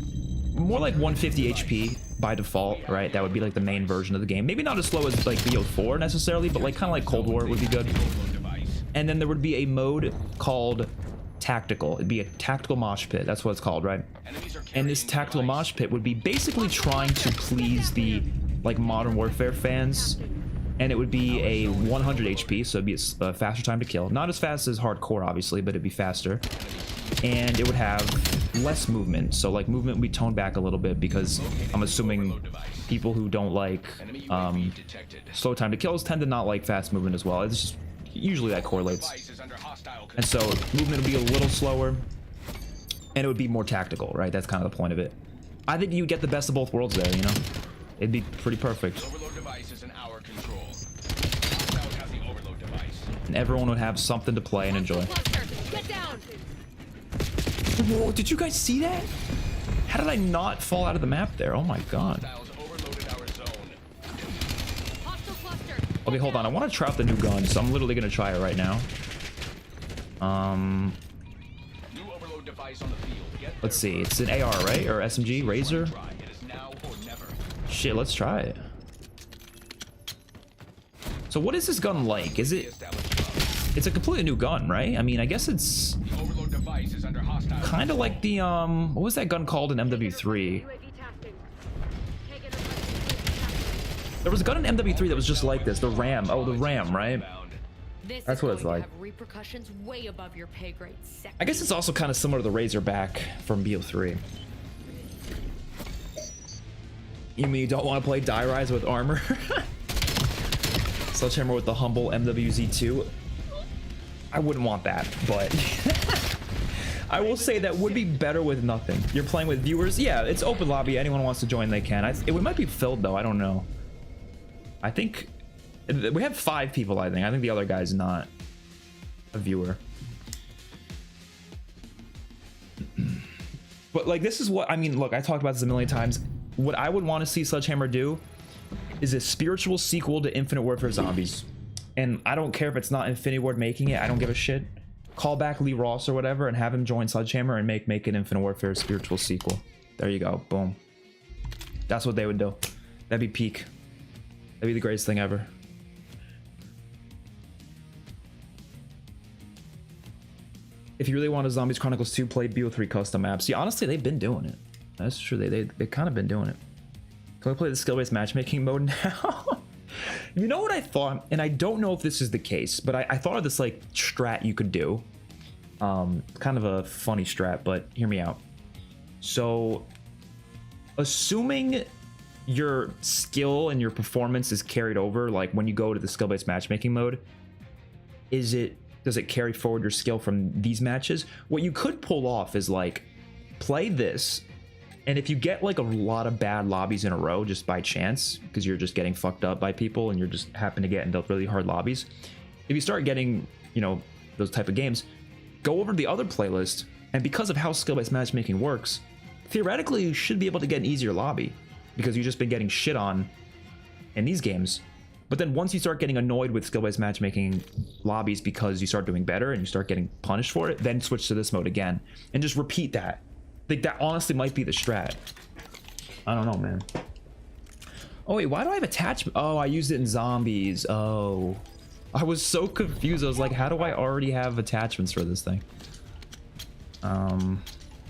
more like 150 HP by default, right? That would be like the main version of the game. Maybe not as slow as like BO4 necessarily, but like kind of like Cold War would be good. Overload device. And then there would be a mode called Tactical. It'd be a tactical mosh pit. That's what it's called, right? Enemies are And this carrying tactical device. mosh pit would be basically trying to please the like Modern Warfare fans. And it would be a 100 HP, so it'd be a faster time to kill. Not as fast as hardcore, obviously, but it'd be faster. And it would have less movement, so like movement would be toned back a little bit because I'm assuming people who don't like Enemy UAV detected. slow time to kills tend to not like fast movement as well. It's just usually that correlates. Device is under hostile And so control. movement would be a little slower, and it would be more tactical, right? That's kind of the point of it. I think you get the best of both worlds there, you know? It'd be pretty perfect. Overload device is in our control. Hostile has the overload device. And everyone would have something to play and enjoy. Cluster, get down. Whoa, did you guys see that? How did I not fall out of the map there? Oh my god. Hostiles overloaded our zone. Hostile cluster. Okay, hold on. I want to try out the new gun, so I'm literally going to try it right now. New overload device on the field. Get Let's see. It's an AR, right? Or SMG? Razor? try. It is now or never. Shit, let's try it. So what is this gun like? Is it... Established above. It's a completely new gun, right? I mean, I guess it's The overload device is under hostile. kind of like the, what was that gun called in MW3? UAV tasking. Take it over. There was a gun in MW3 that was just like this. The Ram. Oh, the Ram, right? This That's is what it's going like. to have repercussions way above your pay grade. I guess it's also kind of similar to the Razorback from BO3. You mean you don't want to play Die Rise with armor? Sledgehammer with the humble MWZ2? I wouldn't want that, but I will say that would be better with nothing. You're playing with viewers? Yeah, it's open lobby. Anyone wants to join, they can. It might be filled, though. I don't know. I think we have 5 people, I think. I think the other guy's not a viewer. But, like, this is what... I mean, look, I talked about this a million times. What I would want to see Sledgehammer do is a spiritual sequel to Infinite Warfare Zombies. And I don't care if it's not Infinity Ward making it. I don't give a shit. Call back Lee Ross or whatever and have him join Sledgehammer and make an Infinite Warfare spiritual sequel. There you go. Boom. That's what they would do. That'd be peak. That'd be the greatest thing ever. If you really want a Zombies Chronicles 2, play BO3 custom maps. See, honestly, they've been doing it. That's true. They've kind of been doing it. Can we play the skill-based matchmaking mode now? You know what I thought? And I don't know if this is the case, but I thought of this like strat you could do. Kind of a funny strat, but hear me out. So, assuming your skill and your performance is carried over, like when you go to the skill-based matchmaking mode, does it carry forward your skill from these matches? What you could pull off is like play this, and if you get like a lot of bad lobbies in a row just by chance, because you're just getting fucked up by people and you're just happen to get into really hard lobbies, if you start getting, you know, those type of games, go over to the other playlist, and because of how skill-based matchmaking works, theoretically you should be able to get an easier lobby because you've just been getting shit on in these games. But then once you start getting annoyed with skill-based matchmaking lobbies because you start doing better and you start getting punished for it, then switch to this mode again and just repeat that. I think that honestly might be the strat. I don't know, man. Oh wait, why do I have attachment? Oh, I used it in zombies. Oh, I was so confused. I was like, how do I already have attachments for this thing?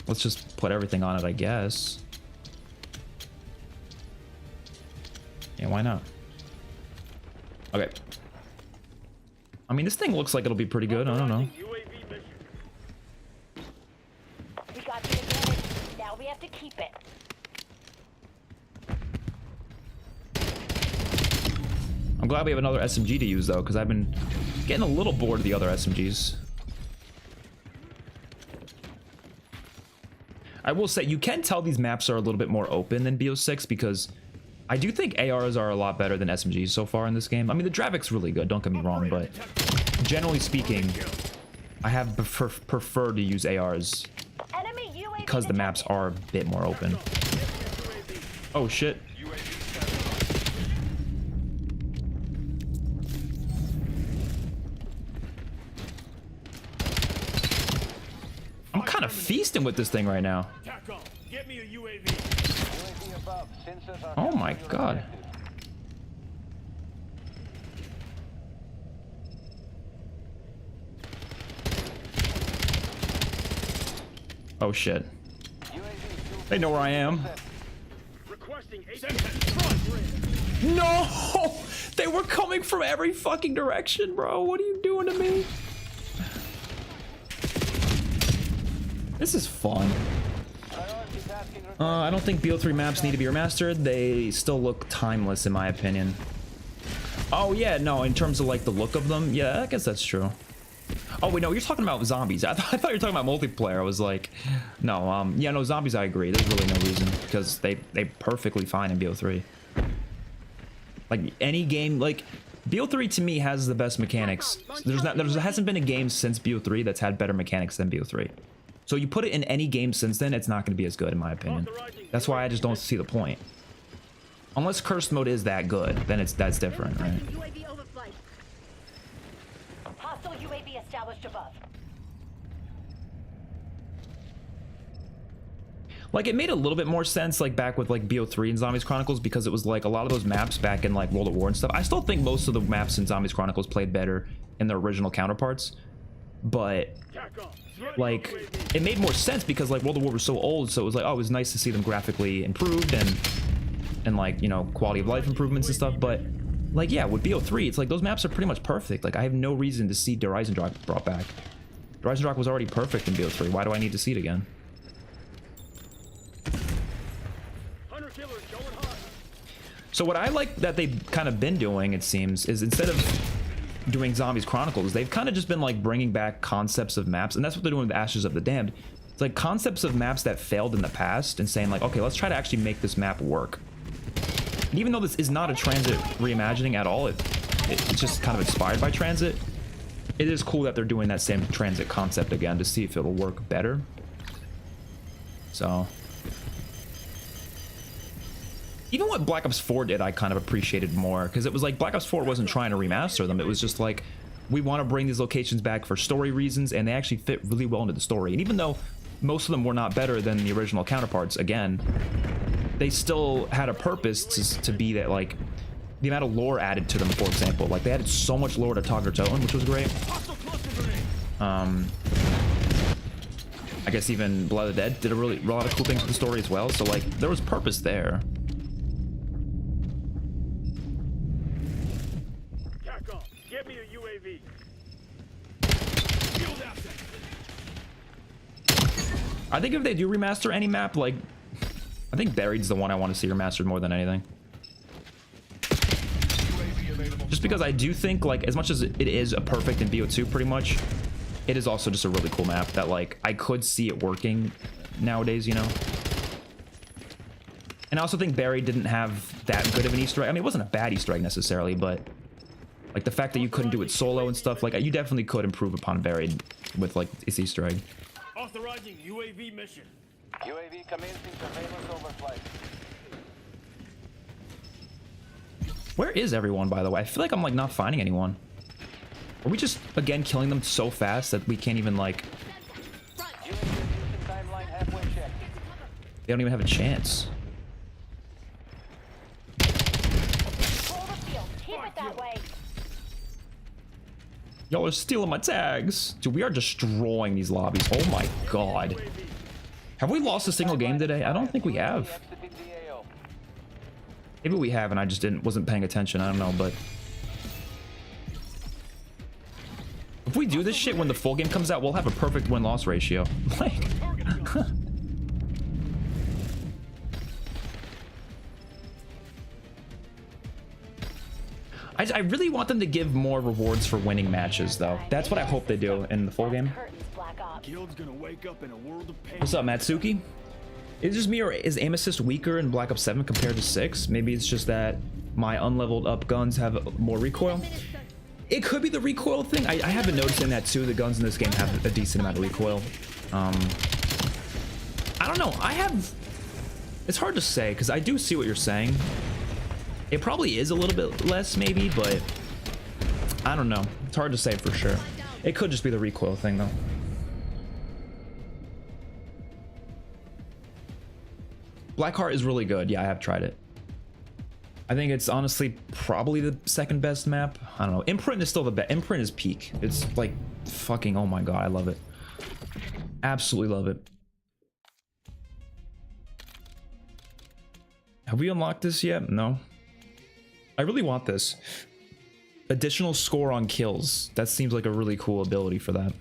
Let's just put everything on it, I guess. Yeah, why not? Okay. I mean, this thing looks like it'll be pretty good. I don't know. UAV mission. We got the advantage. Now we have to keep it. I'm glad we have another SMG to use, though, because I've been getting a little bored of the other SMGs. I will say, you can tell these maps are a little bit more open than BO6 because I do think ARs are a lot better than SMGs so far in this game. I mean, the Dravic's really good, don't get me wrong, but generally speaking, I have preferred to use ARs Enemy UAV because the maps are a bit more open. Oh, shit. I'm kind of feasting with this thing right now. Tack on. Get me a UAV. UAV above. Sensors are Oh my capturing your God. objective. Oh shit. UAV fuel They know where I am. Requesting 8 front. No! They were coming from every fucking direction, bro. What are you doing to me? This is fun. priority tasking required. I don't think BO3 maps need to be remastered. They still look timeless in my opinion. Oh yeah, no, in terms of like the look of them, yeah, I guess that's true. Oh wait, no, you're talking about zombies. I thought you were talking about multiplayer. I was like, no, yeah, no, zombies. I agree. There's really no reason because they perfectly fine in BO3. Like any game, like BO3 to me has the best mechanics. There hasn't been a game since BO3 that's had better mechanics than BO3. So you put it in any game since then, it's not going to be as good in my opinion. That's why I just don't see the point. Unless cursed mode is that good, then that's different, right? UAV overflight. Hostile UAV established above. Like it made a little bit more sense like back with like BO3 and Zombies Chronicles because it was like a lot of those maps back in like World at War and stuff. I still think most of the maps in Zombies Chronicles played better in their original counterparts, but Tack on. like it made more sense because like World at War was so old, so it was like, oh, it was nice to see them graphically improved and like, you know, quality of life improvements and stuff. But like, yeah, with BO3 it's like those maps are pretty much perfect. Like I have no reason to see Horizon Drop brought back. Horizon Drop was already perfect in BO3. Why do I need to see it again? Hunter killer going hot. So what I like that they've kind of been doing, it seems, is instead of doing Zombies Chronicles, they've kind of just been like bringing back concepts of maps, and that's what they're doing with Ashes of the Damned. It's like concepts of maps that failed in the past and saying like, okay, let's try to actually make this map work. And even though this is not a Transit reimagining at all, it's just kind of inspired by Transit, it is cool that they're doing that same Transit concept again to see if it'll work better. So even what Black Ops 4 did, I kind of appreciated more, because it was like Black Ops 4 wasn't trying to remaster them. It was just like, we want to bring these locations back for story reasons, and they actually fit really well into the story. And even though most of them were not better than the original counterparts, again, they still had a purpose to be that, like, the amount of lore added to them, for example. Like, they added so much lore to Toten, which was great. I guess even Blood of the Dead did a lot of cool things with the story as well. So, like, there was purpose there. Tack on. Get me a UAV. I think if they do remaster any map, like, I think Buried's the one I want to see remastered more than anything. Just because I do think, like, as much as it is a perfect in BO2 pretty much, it is also just a really cool map that, like, I could see it working nowadays, you know? And I also think Buried didn't have that good of an Easter egg. I mean, it wasn't a bad Easter egg necessarily, but like the fact that you couldn't do it solo and stuff, like, you definitely could improve upon Buried with, like, its Easter egg. Authorizing UAV mission. UAV commencing surveillance overflight. Where is everyone, by the way? I feel like I'm, like, not finding anyone. Are we just, again, killing them so fast that we can't even, like... UAV execution timeline halfway checked. They don't even have a chance. Control the field. Keep it that way. Y'all are stealing my tags. Dude, we are destroying these lobbies. Oh my god. Have we lost a single game today? I don't think we have. Exiting the AO. Maybe we have and I just wasn't paying attention. I don't know, but... if we do this shit when the full game comes out, we'll have a perfect win-loss ratio. Like... I really want them to give more rewards for winning matches, though. That's what I hope they do in the full game. Curtains, Black Ops. Guild's gonna wake up in a world of pain. What's up, Matsuki? Is it just me, or is aim assist weaker in Black Ops 7 compared to 6? Maybe it's just that my unleveled up guns have more recoil. It could be the recoil thing. I have been noticing that too. The guns in this game have a decent amount of recoil. I don't know. It's hard to say because I do see what you're saying. It probably is a little bit less maybe, but I don't know. It's hard to say for sure. It could just be the recoil thing though. Blackheart is really good. Yeah, I have tried it. I think it's honestly probably the second best map. I don't know. Imprint is still the best. Imprint is peak. It's like fucking, oh my god, I love it. Absolutely love it. Have we unlocked this yet? No. I really want this. Additional score on kills. That seems like a really cool ability for that.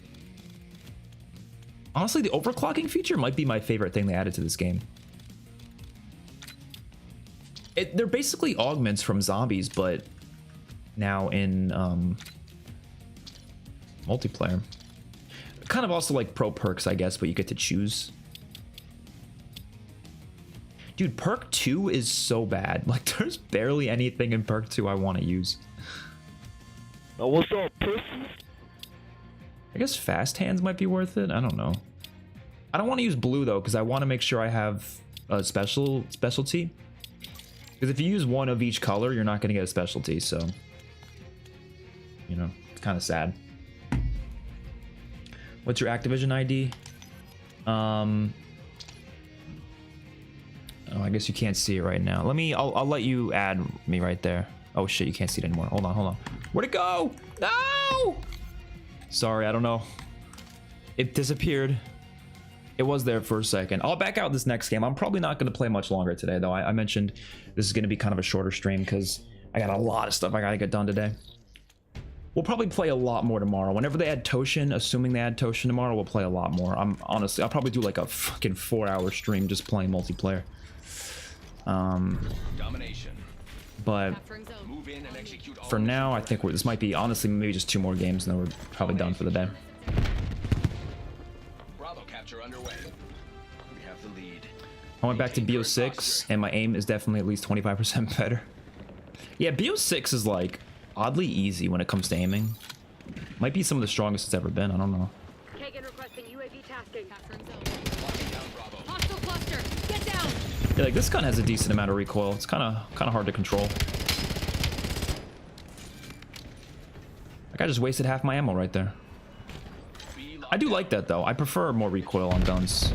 Honestly, the overclocking feature might be my favorite thing they added to this game. They're basically augments from zombies, but now in multiplayer. Kind of also like pro perks, I guess, but you get to choose. Dude, perk 2 is so bad. Like, there's barely anything in perk 2 I want to use. What's up, pussy? I guess fast hands might be worth it. I don't know. I don't want to use blue though, because I want to make sure I have a specialty. Because if you use one of each color, you're not going to get a specialty. So, you know, it's kind of sad. What's your Activision ID? Oh, I guess you can't see it right now. I'll let you add me right there. Oh shit, you can't see it anymore. Hold on. Where'd it go? No! Sorry, I don't know. It disappeared. It was there for a second. I'll back out this next game. I'm probably not going to play much longer today, though. I mentioned this is going to be kind of a shorter stream because I got a lot of stuff I got to get done today. We'll probably play a lot more tomorrow. Whenever they add Toshin, assuming they add Toshin tomorrow, we'll play a lot more. I'll probably do like a fucking 4-hour stream just playing multiplayer. Domination. But Move in and execute all for now, I think this might be honestly maybe just 2 more games, and then we're probably done for the day. Bravo capture underway. We have the lead. I went back to BO6, and my aim is definitely at least 25% better. Yeah, BO6 is like oddly easy when it comes to aiming. Might be some of the strongest it's ever been. I don't know. Kagan requesting UAV tasking. Locking down Bravo. Hostile cluster. Get down. Yeah, like this gun has a decent amount of recoil. It's kind of hard to control. Like I just wasted half my ammo right there. I do like that though. I prefer more recoil on guns.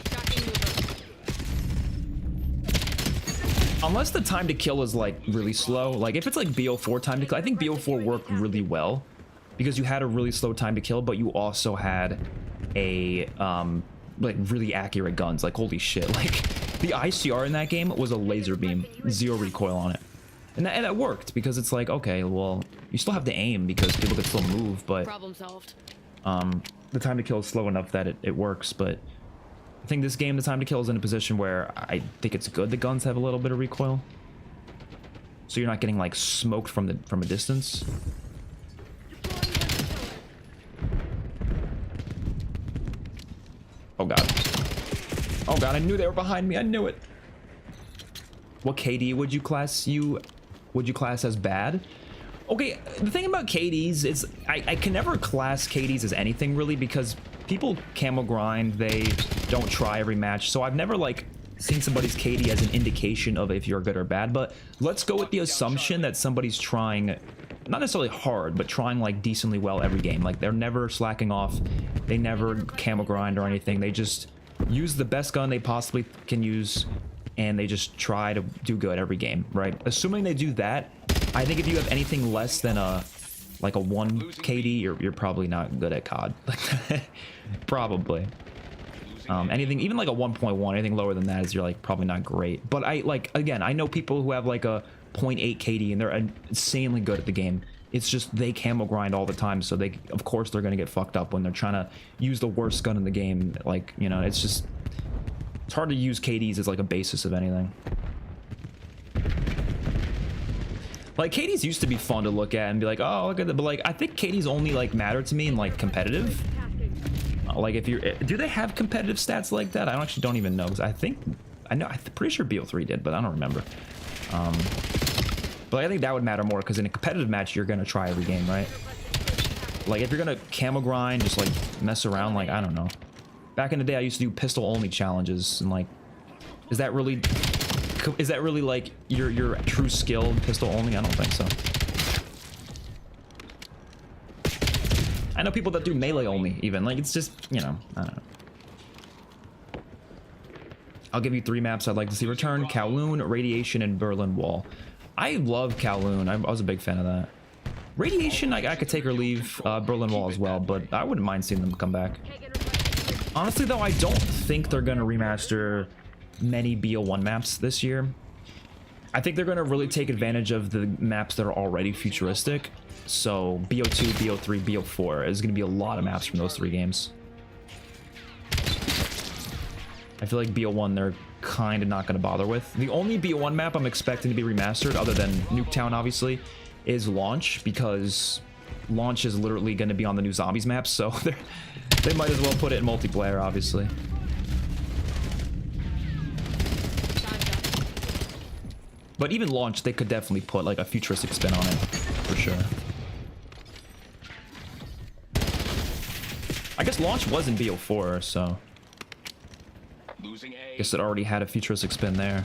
Tracking mover. Unless the time to kill is like really slow. Like if it's like BO4 time to kill, I think BO4 worked really well because you had a really slow time to kill, but you also had a like really accurate guns. Like holy shit, like the ICR in that game was a laser beam, 0 recoil on it. And that worked because it's like, okay, well, you still have to aim because people can still move, but Problem solved. the time to kill is slow enough that it works. But I think this game, the time to kill is in a position where I think it's good the guns have a little bit of recoil, so you're not getting like smoked from a distance. Oh god. Oh god, I knew they were behind me. I knew it. What KD would you class as bad? Okay, the thing about KDs is I can never class KDs as anything really because people camo grind, they don't try every match. So I've never like seen somebody's KD as an indication of if you're good or bad, but let's go with the assumption that somebody's trying not necessarily hard, but trying like decently well every game. Like they're never slacking off, they never camo grind or anything. They just use the best gun they possibly can use and they just try to do good every game, right? Assuming they do that, I think if you have anything less than a 1 KD, you're probably not good at COD. Probably. Anything even like a 1.1, anything lower than that is you're like probably not great. But again, I know people who have like a 0.8 KD and they're insanely good at the game. It's just they camo grind all the time, so of course they're gonna get fucked up when they're trying to use the worst gun in the game. Like, you know, it's hard to use KDs as like a basis of anything. Like KDs used to be fun to look at and be like, oh look at that, but like I think KDs only like matter to me in like competitive. Like if do they have competitive stats like that? I actually don't even know, because I'm pretty sure BO3 did, but I don't remember. But I think that would matter more because in a competitive match you're gonna try every game, right? Like if you're gonna camo grind, just like mess around, like I don't know. Back in the day I used to do pistol only challenges, and like is that really like your true skill in pistol only? I don't think so. I know people that do melee only even, like it's just, you know, I don't know. I'll give you 3 maps I'd like to see return: Kowloon, Radiation, and Berlin Wall. I love Kowloon. I was a big fan of that. Radiation, I could take or leave. Berlin Wall as well, but I wouldn't mind seeing them come back. Honestly, though, I don't think they're going to remaster many BO1 maps this year. I think they're going to really take advantage of the maps that are already futuristic. So BO2, BO3, BO4 is going to be a lot of maps from those 3 games. I feel like BO1 they're kind of not going to bother with. The only BO1 map I'm expecting to be remastered, other than Nuketown obviously, is Launch, because Launch is literally going to be on the new Zombies map, so they might as well put it in multiplayer, obviously. But even Launch, they could definitely put like a futuristic spin on it, for sure. I guess Launch was in BO4, so Losing A. I guess it already had a futuristic spin there.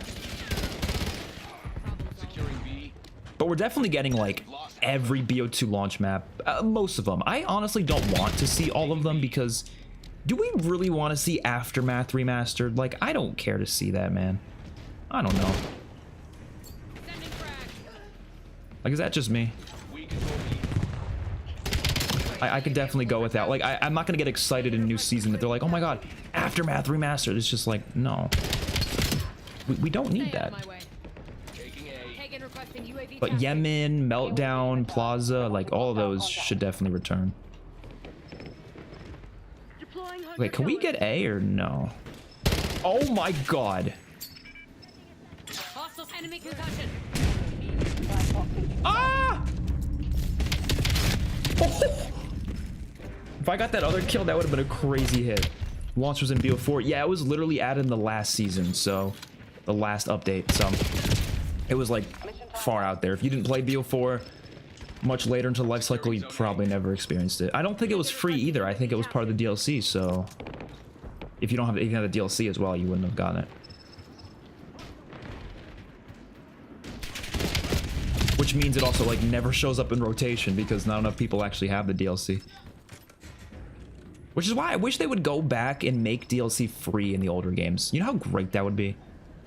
Securing B. But we're definitely getting like every BO2 launch map, most of them. I honestly don't want to see all of them, because do we really want to see Aftermath remastered? Like, I don't care to see that, man. I don't know. Like, is that just me? We can go B. I could definitely go with that. Like, I'm not gonna get excited in a new season that they're like, oh my god, Aftermath remastered. It's just like, no. We don't need that. Taking A. But Yemen, Meltdown, Plaza, like all of those should definitely return. Wait, can we get A or no? Oh my god. Hostile enemy concussion. Ah! Oh! If I got that other kill, that would have been a crazy hit. Launch was in BO4. Yeah, it was literally added in the last season, so the last update. So it was like far out there. If you didn't play BO4 much later into the life cycle, you probably never experienced it. I don't think it was free either. I think it was part of the DLC. So if you don't have the DLC as well, you wouldn't have gotten it. Which means it also like never shows up in rotation because not enough people actually have the DLC. Which is why I wish they would go back and make DLC free in the older games. You know how great that would be?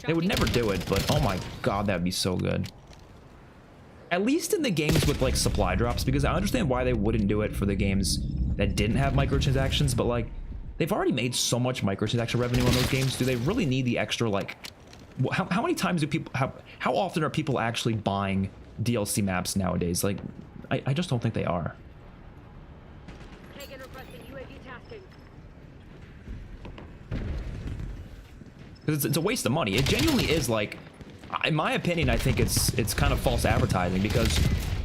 They would never do it, but oh my god, that would be so good. At least in the games with like supply drops, because I understand why they wouldn't do it for the games that didn't have microtransactions, but like they've already made so much microtransaction revenue on those games. Do they really need the extra like how many times do people how often are people actually buying DLC maps nowadays? Like I just don't think they are. Because it's a waste of money. It genuinely is, like, in my opinion, I think it's kind of false advertising, because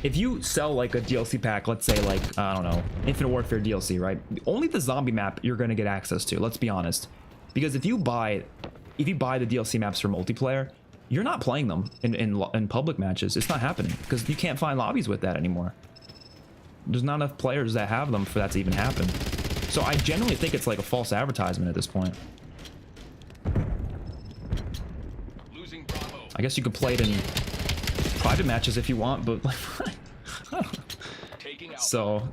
if you sell like a DLC pack, let's say like, I don't know, Infinite Warfare DLC, right? Only the zombie map you're going to get access to, let's be honest. Because if you buy the DLC maps for multiplayer, you're not playing them in public matches. It's not happening because you can't find lobbies with that anymore. There's not enough players that have them for that to even happen. So I genuinely think it's like a false advertisement at this point. I guess you could play it in private matches if you want, but like, so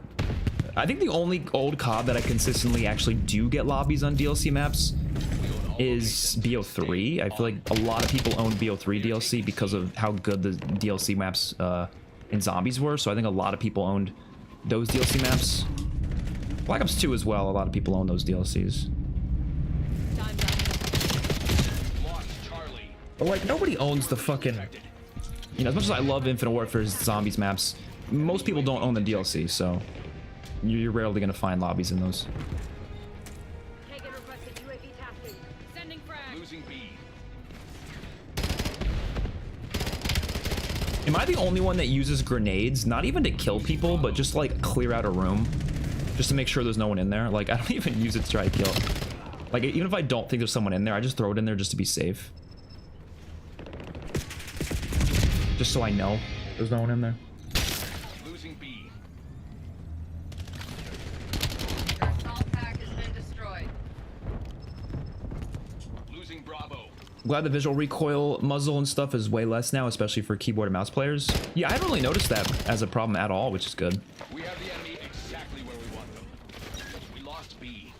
I think the only old COD that I consistently actually do get lobbies on DLC maps is BO3. I feel like a lot of people own BO3 DLC because of how good the DLC maps in Zombies were. So I think a lot of people owned those DLC maps. Black Ops 2 as well. A lot of people own those DLCs. But like nobody owns the fucking, you know, as much as I love Infinite Warfare's Zombies maps, most people don't own the DLC, so you're rarely gonna find lobbies in those. Am I the only one that uses grenades, not even to kill people, but just like clear out a room, just to make sure there's no one in there? Like I don't even use it to try to kill. Like even if I don't think there's someone in there, I just throw it in there just to be safe. Just so I know there's no one in there. Losing B. Your assault pack has been destroyed. Losing Bravo. Glad the visual recoil muzzle and stuff is way less now, especially for keyboard and mouse players. Yeah, I haven't really noticed that as a problem at all, which is good. We have the enemy exactly where we want them. We lost B.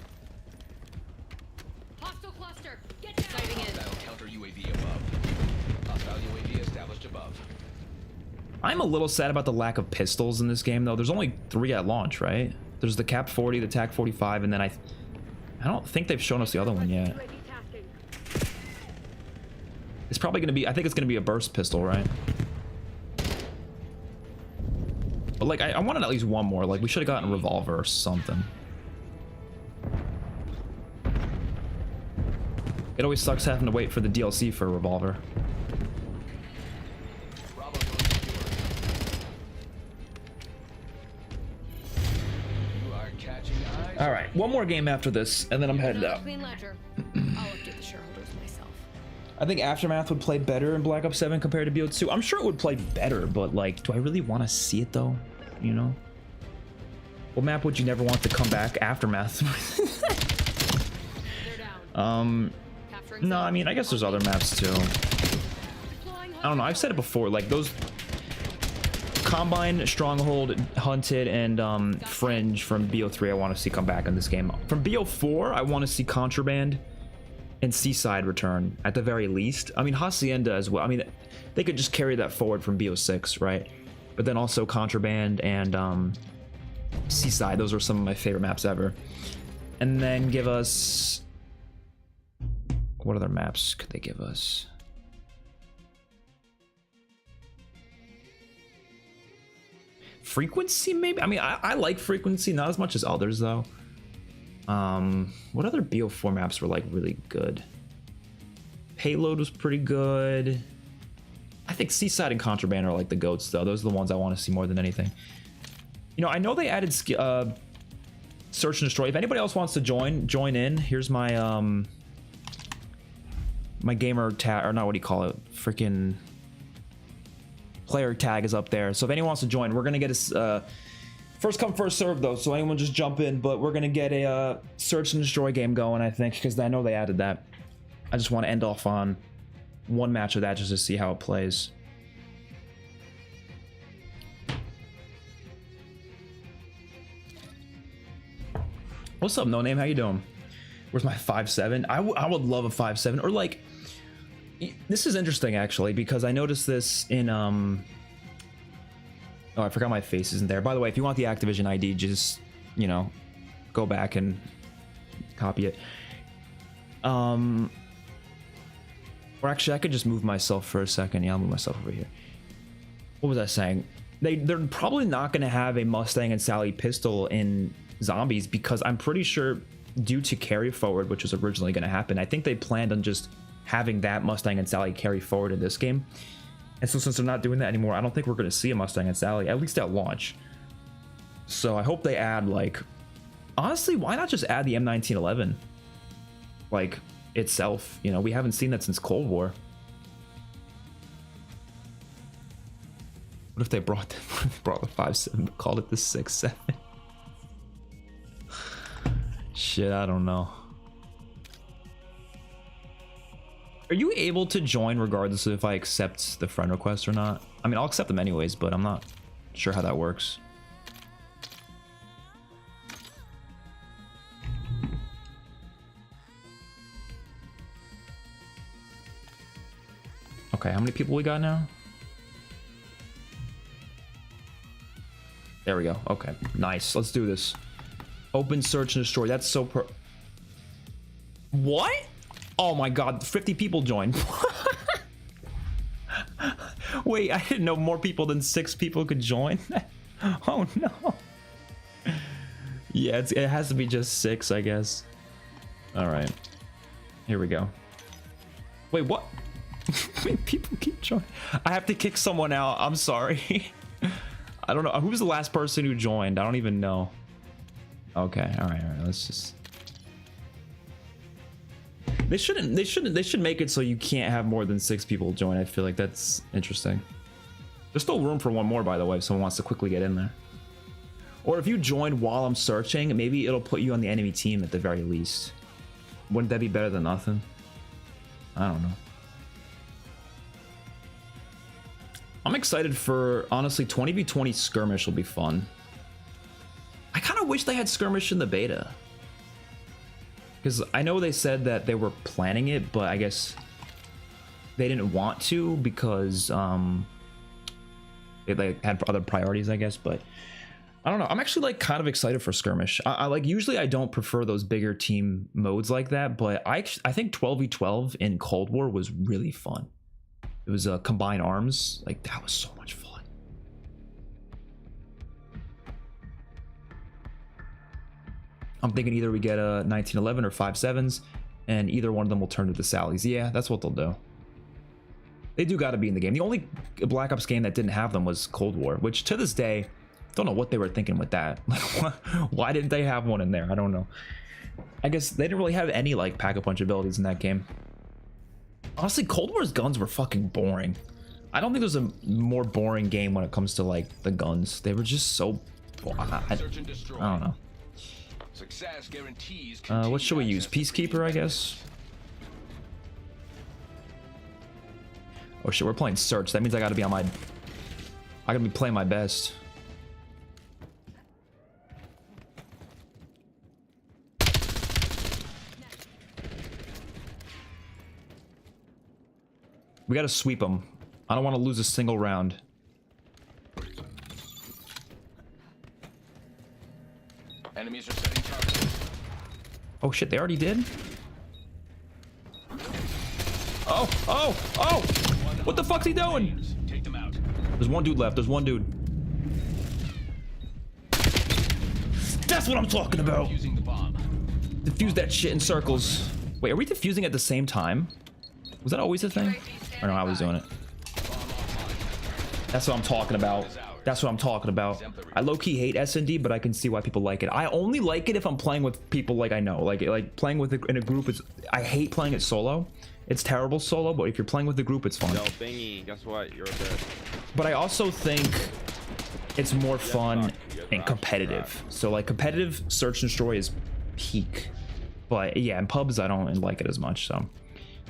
Hostile cluster. Get down. Sighting in. Hostile counter UAV above. Hostile UAV established above. I'm a little sad about the lack of pistols in this game, though. There's only 3 at launch, right? There's the Cap 40, the TAC 45, and then I don't think they've shown us the other one yet. It's probably going to be, I think it's going to be a burst pistol, right? But like, I wanted at least one more. Like, we should have gotten a revolver or something. It always sucks having to wait for the DLC for a revolver. Bravo zone secure. You are catching eyes. All right, one more game after this, and then I'm headed Another out. clean ledger. I'll update the shareholders myself. I think Aftermath would play better in Black Ops 7 compared to BO2. I'm sure it would play better, but like, do I really want to see it though? You know? What map would you never want to come back? Aftermath. They're down. Capturing No, zone. I mean, I guess there's other maps too. Deploying I don't know, I've said it before, like those Combine, Stronghold, Hunted, and Fringe from BO3 I want to see come back in this game. From BO4, I want to see Contraband and Seaside return, at the very least. I mean, Hacienda as well. I mean, they could just carry that forward from BO6, right? But then also Contraband and Seaside, those are some of my favorite maps ever. And then give us... what other maps could they give us? Frequency, maybe? I mean, I like Frequency, not as much as others, though. What other BO4 maps were, like, really good? Payload was pretty good. I think Seaside and Contraband are, like, the GOATs, though. Those are the ones I want to see more than anything. You know, I know they added Search and Destroy. If anybody else wants to join in, here's my, my gamer tag, or not, what do you call it? Freaking player tag is up there. So if anyone wants to join, we're gonna get a first come first serve though. So anyone just jump in, but we're gonna get a Search and Destroy game going, I think, because I know they added that. I just want to end off on one match of that just to see how it plays. What's up, No Name? How you doing? Where's my 5.7? I would love a 5.7, or like, this is interesting actually, because I noticed this in oh, I forgot my face isn't there. By the way, if you want the Activision ID, just, you know, go back and copy it. Or actually, I could just move myself for a second. Yeah, I'll move myself over here. What was I saying? They're probably not going to have a Mustang and Sally pistol in Zombies, because I'm pretty sure, due to carry forward, which was originally going to happen, I think they planned on just having that Mustang and Sally carry forward in this game. And so since they're not doing that anymore, I don't think we're going to see a Mustang and Sally, at least at launch. So I hope they add, like, honestly, why not just add the M1911 like itself? You know, we haven't seen that since Cold War. What if they brought the 5.7 but called it the 6.7? Shit, I don't know. Are you able to join regardless of if I accept the friend request or not? I mean, I'll accept them anyways, but I'm not sure how that works. Okay, how many people we got now? There we go. Okay, nice. Let's do this. Open Search and Destroy. That's so What? Oh my god, 50 people joined. Wait, I didn't know more people than 6 people could join. Oh no. Yeah, it has to be just 6, I guess. All right, here we go. Wait, what? People keep joining. I have to kick someone out. I'm sorry. I don't know. Who's the last person who joined? I don't even know. Okay, all right. Let's just. They should make it so you can't have more than 6 people join. I feel like that's interesting. There's still room for one more, by the way, if someone wants to quickly get in there. Or if you join while I'm searching, maybe it'll put you on the enemy team at the very least. Wouldn't that be better than nothing? I don't know. I'm excited for, honestly, 20v20 skirmish will be fun. I kind of wish they had skirmish in the beta. Because I know they said that they were planning it, but I guess they didn't want to because they had other priorities, I guess. But I don't know. I'm actually like kind of excited for skirmish. I like, usually I don't prefer those bigger team modes like that, but I think 12v12 in Cold War was really fun. It was combined arms. Like, that was so much fun. I'm thinking either we get a 1911 or 5.7s, and either one of them will turn to the Sallies. Yeah, that's what they'll do. They do got to be in the game. The only Black Ops game that didn't have them was Cold War, which to this day, don't know what they were thinking with that. Like, why didn't they have one in there? I don't know. I guess they didn't really have any like pack-a-punch abilities in that game. Honestly, Cold War's guns were fucking boring. I don't think there's a more boring game when it comes to like the guns. They were just so. I don't know. Success guarantees. What should we use? Peacekeeper, I guess. Oh shit, we're playing Search. That means I gotta be on my. I gotta be playing my best. We gotta sweep them. I don't want to lose a single round. Enemies are setting targets. Oh shit, they already did? Oh, oh, oh! What the fuck's he doing? Take them out. There's one dude left, there's one dude. That's what I'm talking about! Using the bomb. Defuse that shit in circles. Wait, are we defusing at the same time? Was that always a thing? Or no, I was doing it. That's what I'm talking about. That's what I'm talking about. I low-key hate S&D, but I can see why people like it. I only like it if I'm playing with people like I know. Like playing with in a group is. I hate playing it solo. It's terrible solo, but if you're playing with a group, it's fun. Yo, Thingy, guess what? You're dead. But I also think it's more fun and competitive. So like competitive search and destroy is peak. But yeah, in pubs I don't like it as much. So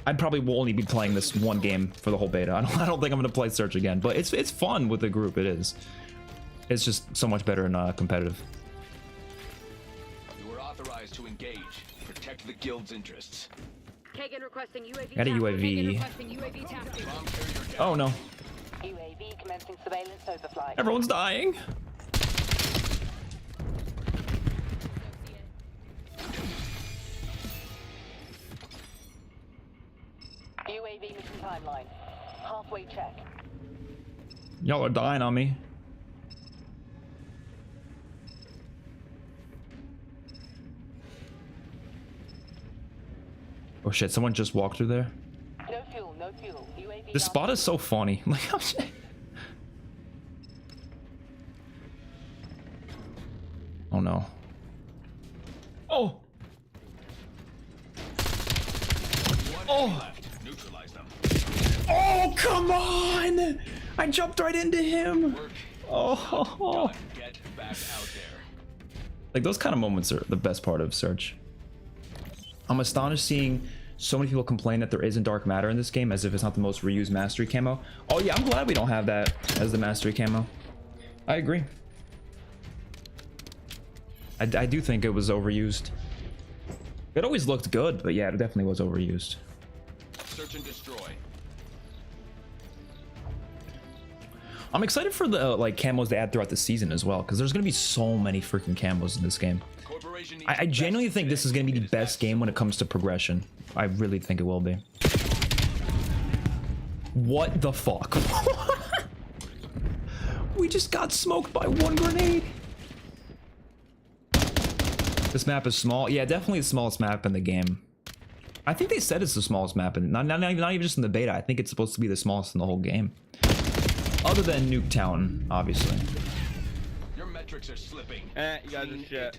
I probably will only be playing this one game for the whole beta. I don't think I'm gonna play search again. But it's fun with a group. It is. It's just so much better in competitive. You were authorized to engage. Protect the guild's interests. Kagan requesting UAV. Got a Kagan UAV. requesting UAV tasking. Bomb carrier down. Oh no. UAV commencing surveillance overflight. Everyone's dying. UAV mission timeline. Halfway check. Y'all are dying on me. Oh shit, someone just walked through there. No fuel, no fuel. UAV. This spot is so funny. Like, oh shit. Oh no. Oh! Oh! Neutralize them. Oh, come on! I jumped right into him! Oh! Get back out there. Like, those kind of moments are the best part of Search. I'm astonished seeing so many people complain that there isn't dark matter in this game, as if it's not the most reused mastery camo. Oh yeah, I'm glad we don't have that as the mastery camo. I agree. I do think it was overused. It always looked good, but yeah, it definitely was overused. Search and destroy. I'm excited for the like camos they add throughout the season as well, because there's gonna be so many freaking camos in this game. Corporation needs I genuinely best think this is gonna be the fit. best game when it comes to progression. I really think it will be. What the fuck? We just got smoked by one grenade. This map is small. Yeah, definitely the smallest map in the game. I think they said it's the smallest map, and not even just in the beta. I think it's supposed to be the smallest in the whole game. Other than Nuketown, obviously. Your metrics are slipping. You guys are shit.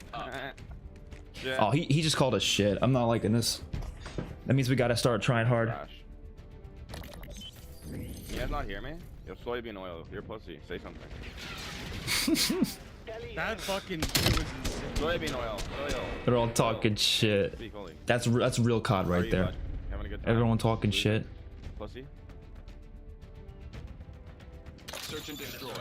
Shit. Oh, he just called us shit. I'm not liking this. That means we gotta start trying hard. Gosh. You guys not hear me? Yo, soybean oil. You're a pussy. Say something. That fucking shit was insane. Soybean oil. Oil. They're all talking shit. Speak, holy. That's real COD How are right you, there. bud? Having a good time? Everyone talking Pussy? shit. Pussy? Search and destroy.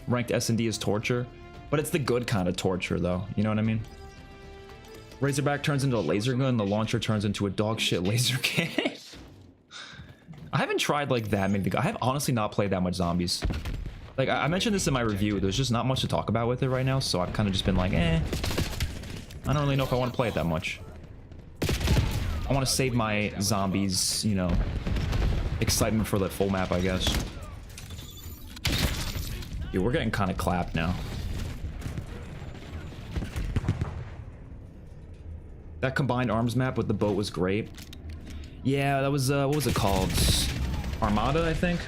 Ranked S&D is torture, but it's the good kind of torture though. You know what I mean? Razorback turns into a laser gun, the launcher turns into a dog shit laser cannon. I haven't tried like that many. I have honestly not played that much zombies. Like I mentioned this in my review, there's just not much to talk about with it right now, so I've kind of just been like, I don't really know if I want to play it that much. I want to save my zombies, you know, excitement for the full map, I guess. Yeah, we're getting kind of clapped now. That combined arms map with the boat was great. Yeah, that was, what was it called? Armada, I think?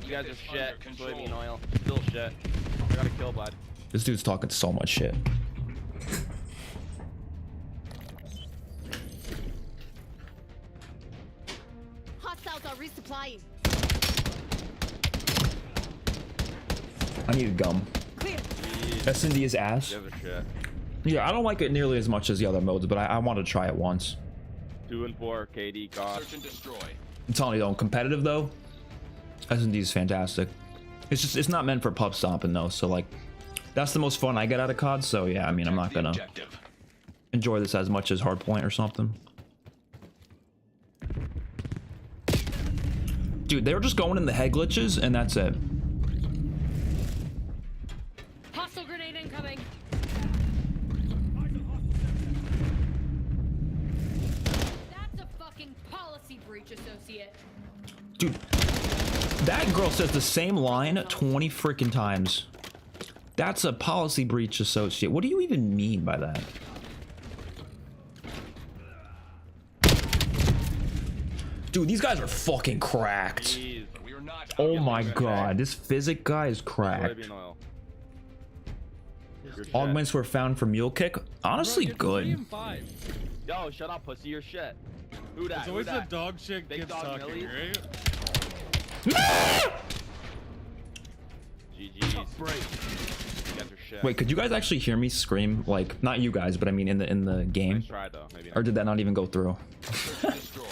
You guys are shit. Soybean oil. Still shit. I got a kill, bud. This dude's talking so much shit. Hostiles are resupplying. I need gum. Clear. S&D is ass. You guys are shit. Yeah, I don't like it nearly as much as the other modes, but I want to try it once. 2 and 4 KD cost. Search and destroy. I'm telling you though, competitive though, S&D is fantastic. It's not meant for pub stomping though, so like that's the most fun I get out of COD. So yeah, I mean, I'm not gonna enjoy this as much as Hardpoint or something. Dude, they were just going in the head glitches and that's it. Hostile grenade incoming. That's a fucking policy breach, associate. Dude, that girl says the same line 20 freaking times. That's a policy breach, associate. What do you even mean by that? Dude, these guys are fucking cracked. Jeez. Oh my god, this physic guy is cracked. Soybean oil. You're shit. Augments were found for mule kick. Honestly, good. Yo, shut up, pussy. You're shit. Who that? It's Who always the that? dog shit Big gets dog talking, Millie? right? GG's. Break. You guys are shit. Wait, could you guys actually hear me scream? Like, not you guys, but I mean in the game. Nice try though. Maybe Or did that not even go through? Destroy.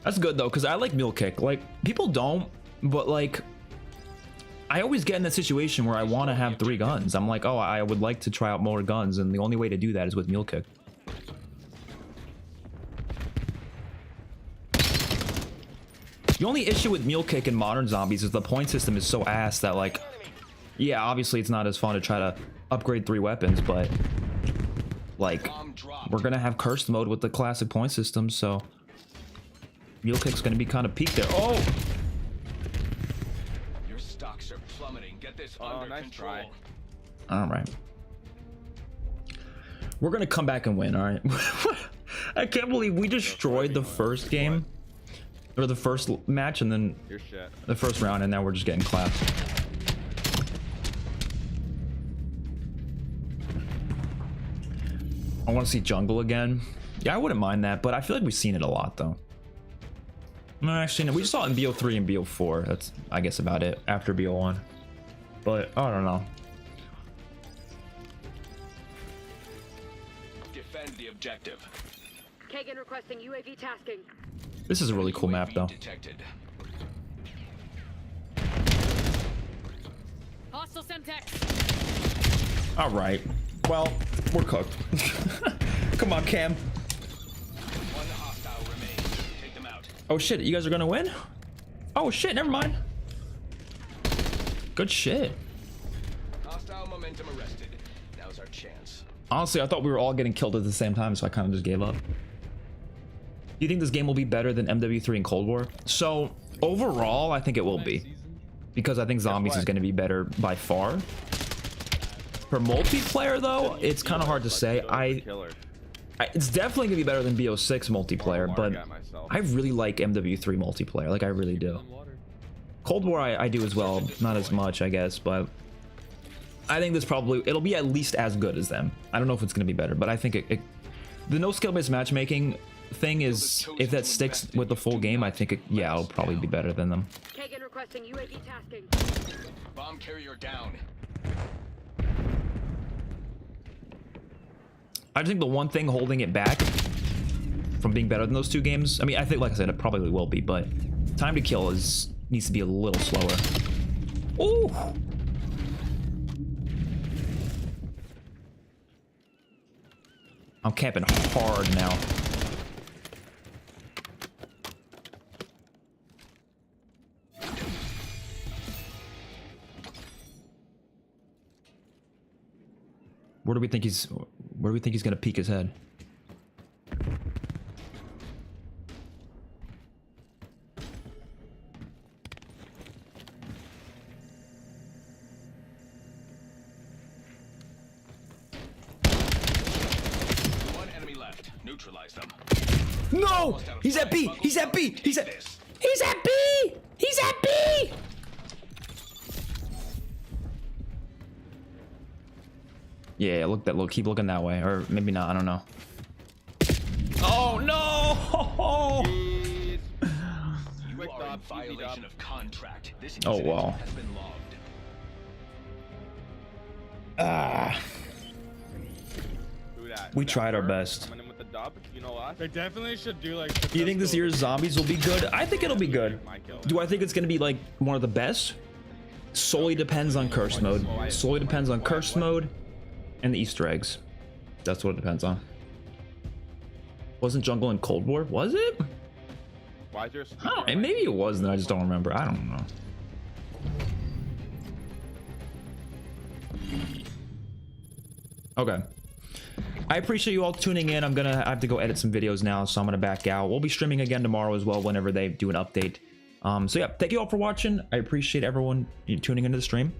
That's good though, because I like mule kick. Like, people don't, but like, I always get in that situation where I want to have 3 guns. I'm like, oh, I would like to try out more guns, and the only way to do that is with mule kick. The only issue with mule kick in modern zombies is the point system is so ass that like, yeah, obviously it's not as fun to try to upgrade 3 weapons, but like, we're gonna have cursed mode with the classic point system, so mule kick's gonna be kind of peak there. Oh! Your stocks are plummeting. Get this under nice control. try. Alright. We're gonna come back and win, alright? I can't believe we destroyed the first game. Or the first match, and then You're shit. the first round, and now we're just getting clapped. I want to see jungle again. Yeah, I wouldn't mind that, but I feel like we've seen it a lot, though. No, actually, no, we just saw it in BO3 and BO4. That's, I guess, about it after BO1. But, I don't know. Defend the objective. Kagan requesting UAV tasking. This is a really cool map, though. Detected. Hostile Semtex. All right. Well, we're cooked. Come on, Cam. One hostile remains. Take them out. Oh, shit. You guys are going to win? Oh, shit. Never mind. Good shit. Hostile momentum arrested. Now's our chance. Honestly, I thought we were all getting killed at the same time, so I kind of just gave up. Do you think this game will be better than MW3 and Cold War? So, overall, I think it will be. Because I think Zombies is going to be better by far. For multiplayer, though, it's kind of hard to say. It's definitely going to be better than BO6 multiplayer, but I really like MW3 multiplayer. Like, I really do. Cold War, I do as well. Not as much, I guess, but I think this probably, it'll be at least as good as them. I don't know if it's going to be better, but I think the no skill-based matchmaking thing is, if that sticks with the full game, I think yeah, it'll probably be better than them. Kagan requesting UAV tasking. Bomb carrier down. I think the one thing holding it back from being better than those 2 games, I mean, I think, like I said, it probably will be, but time to kill needs to be a little slower. Ooh! I'm camping hard now. Where do we think he's gonna peek his head? One enemy left. Neutralize them. No! He's at B! He's at B! He's at B! He's at B! Yeah, keep looking that way. Or maybe not, I don't know. Oh no! You are in violation of contract. This Oh, incident wow. has been logged. We tried our best. Coming in with the dub, you know what? They definitely should do like. Do you think this year's zombies will be good? I think it'll be good. Do I think it's gonna be like one of the best? Solely depends on curse mode. Solely depends on curse mode and the Easter eggs. That's what it depends on. Wasn't Jungle in Cold War? Was it? Why is there a I don't know. Maybe it was, and I just don't remember. I don't know. Okay. I appreciate you all tuning in. I have to go edit some videos now, so I'm gonna back out. We'll be streaming again tomorrow as well whenever they do an update. So yeah, thank you all for watching. I appreciate everyone tuning into the stream.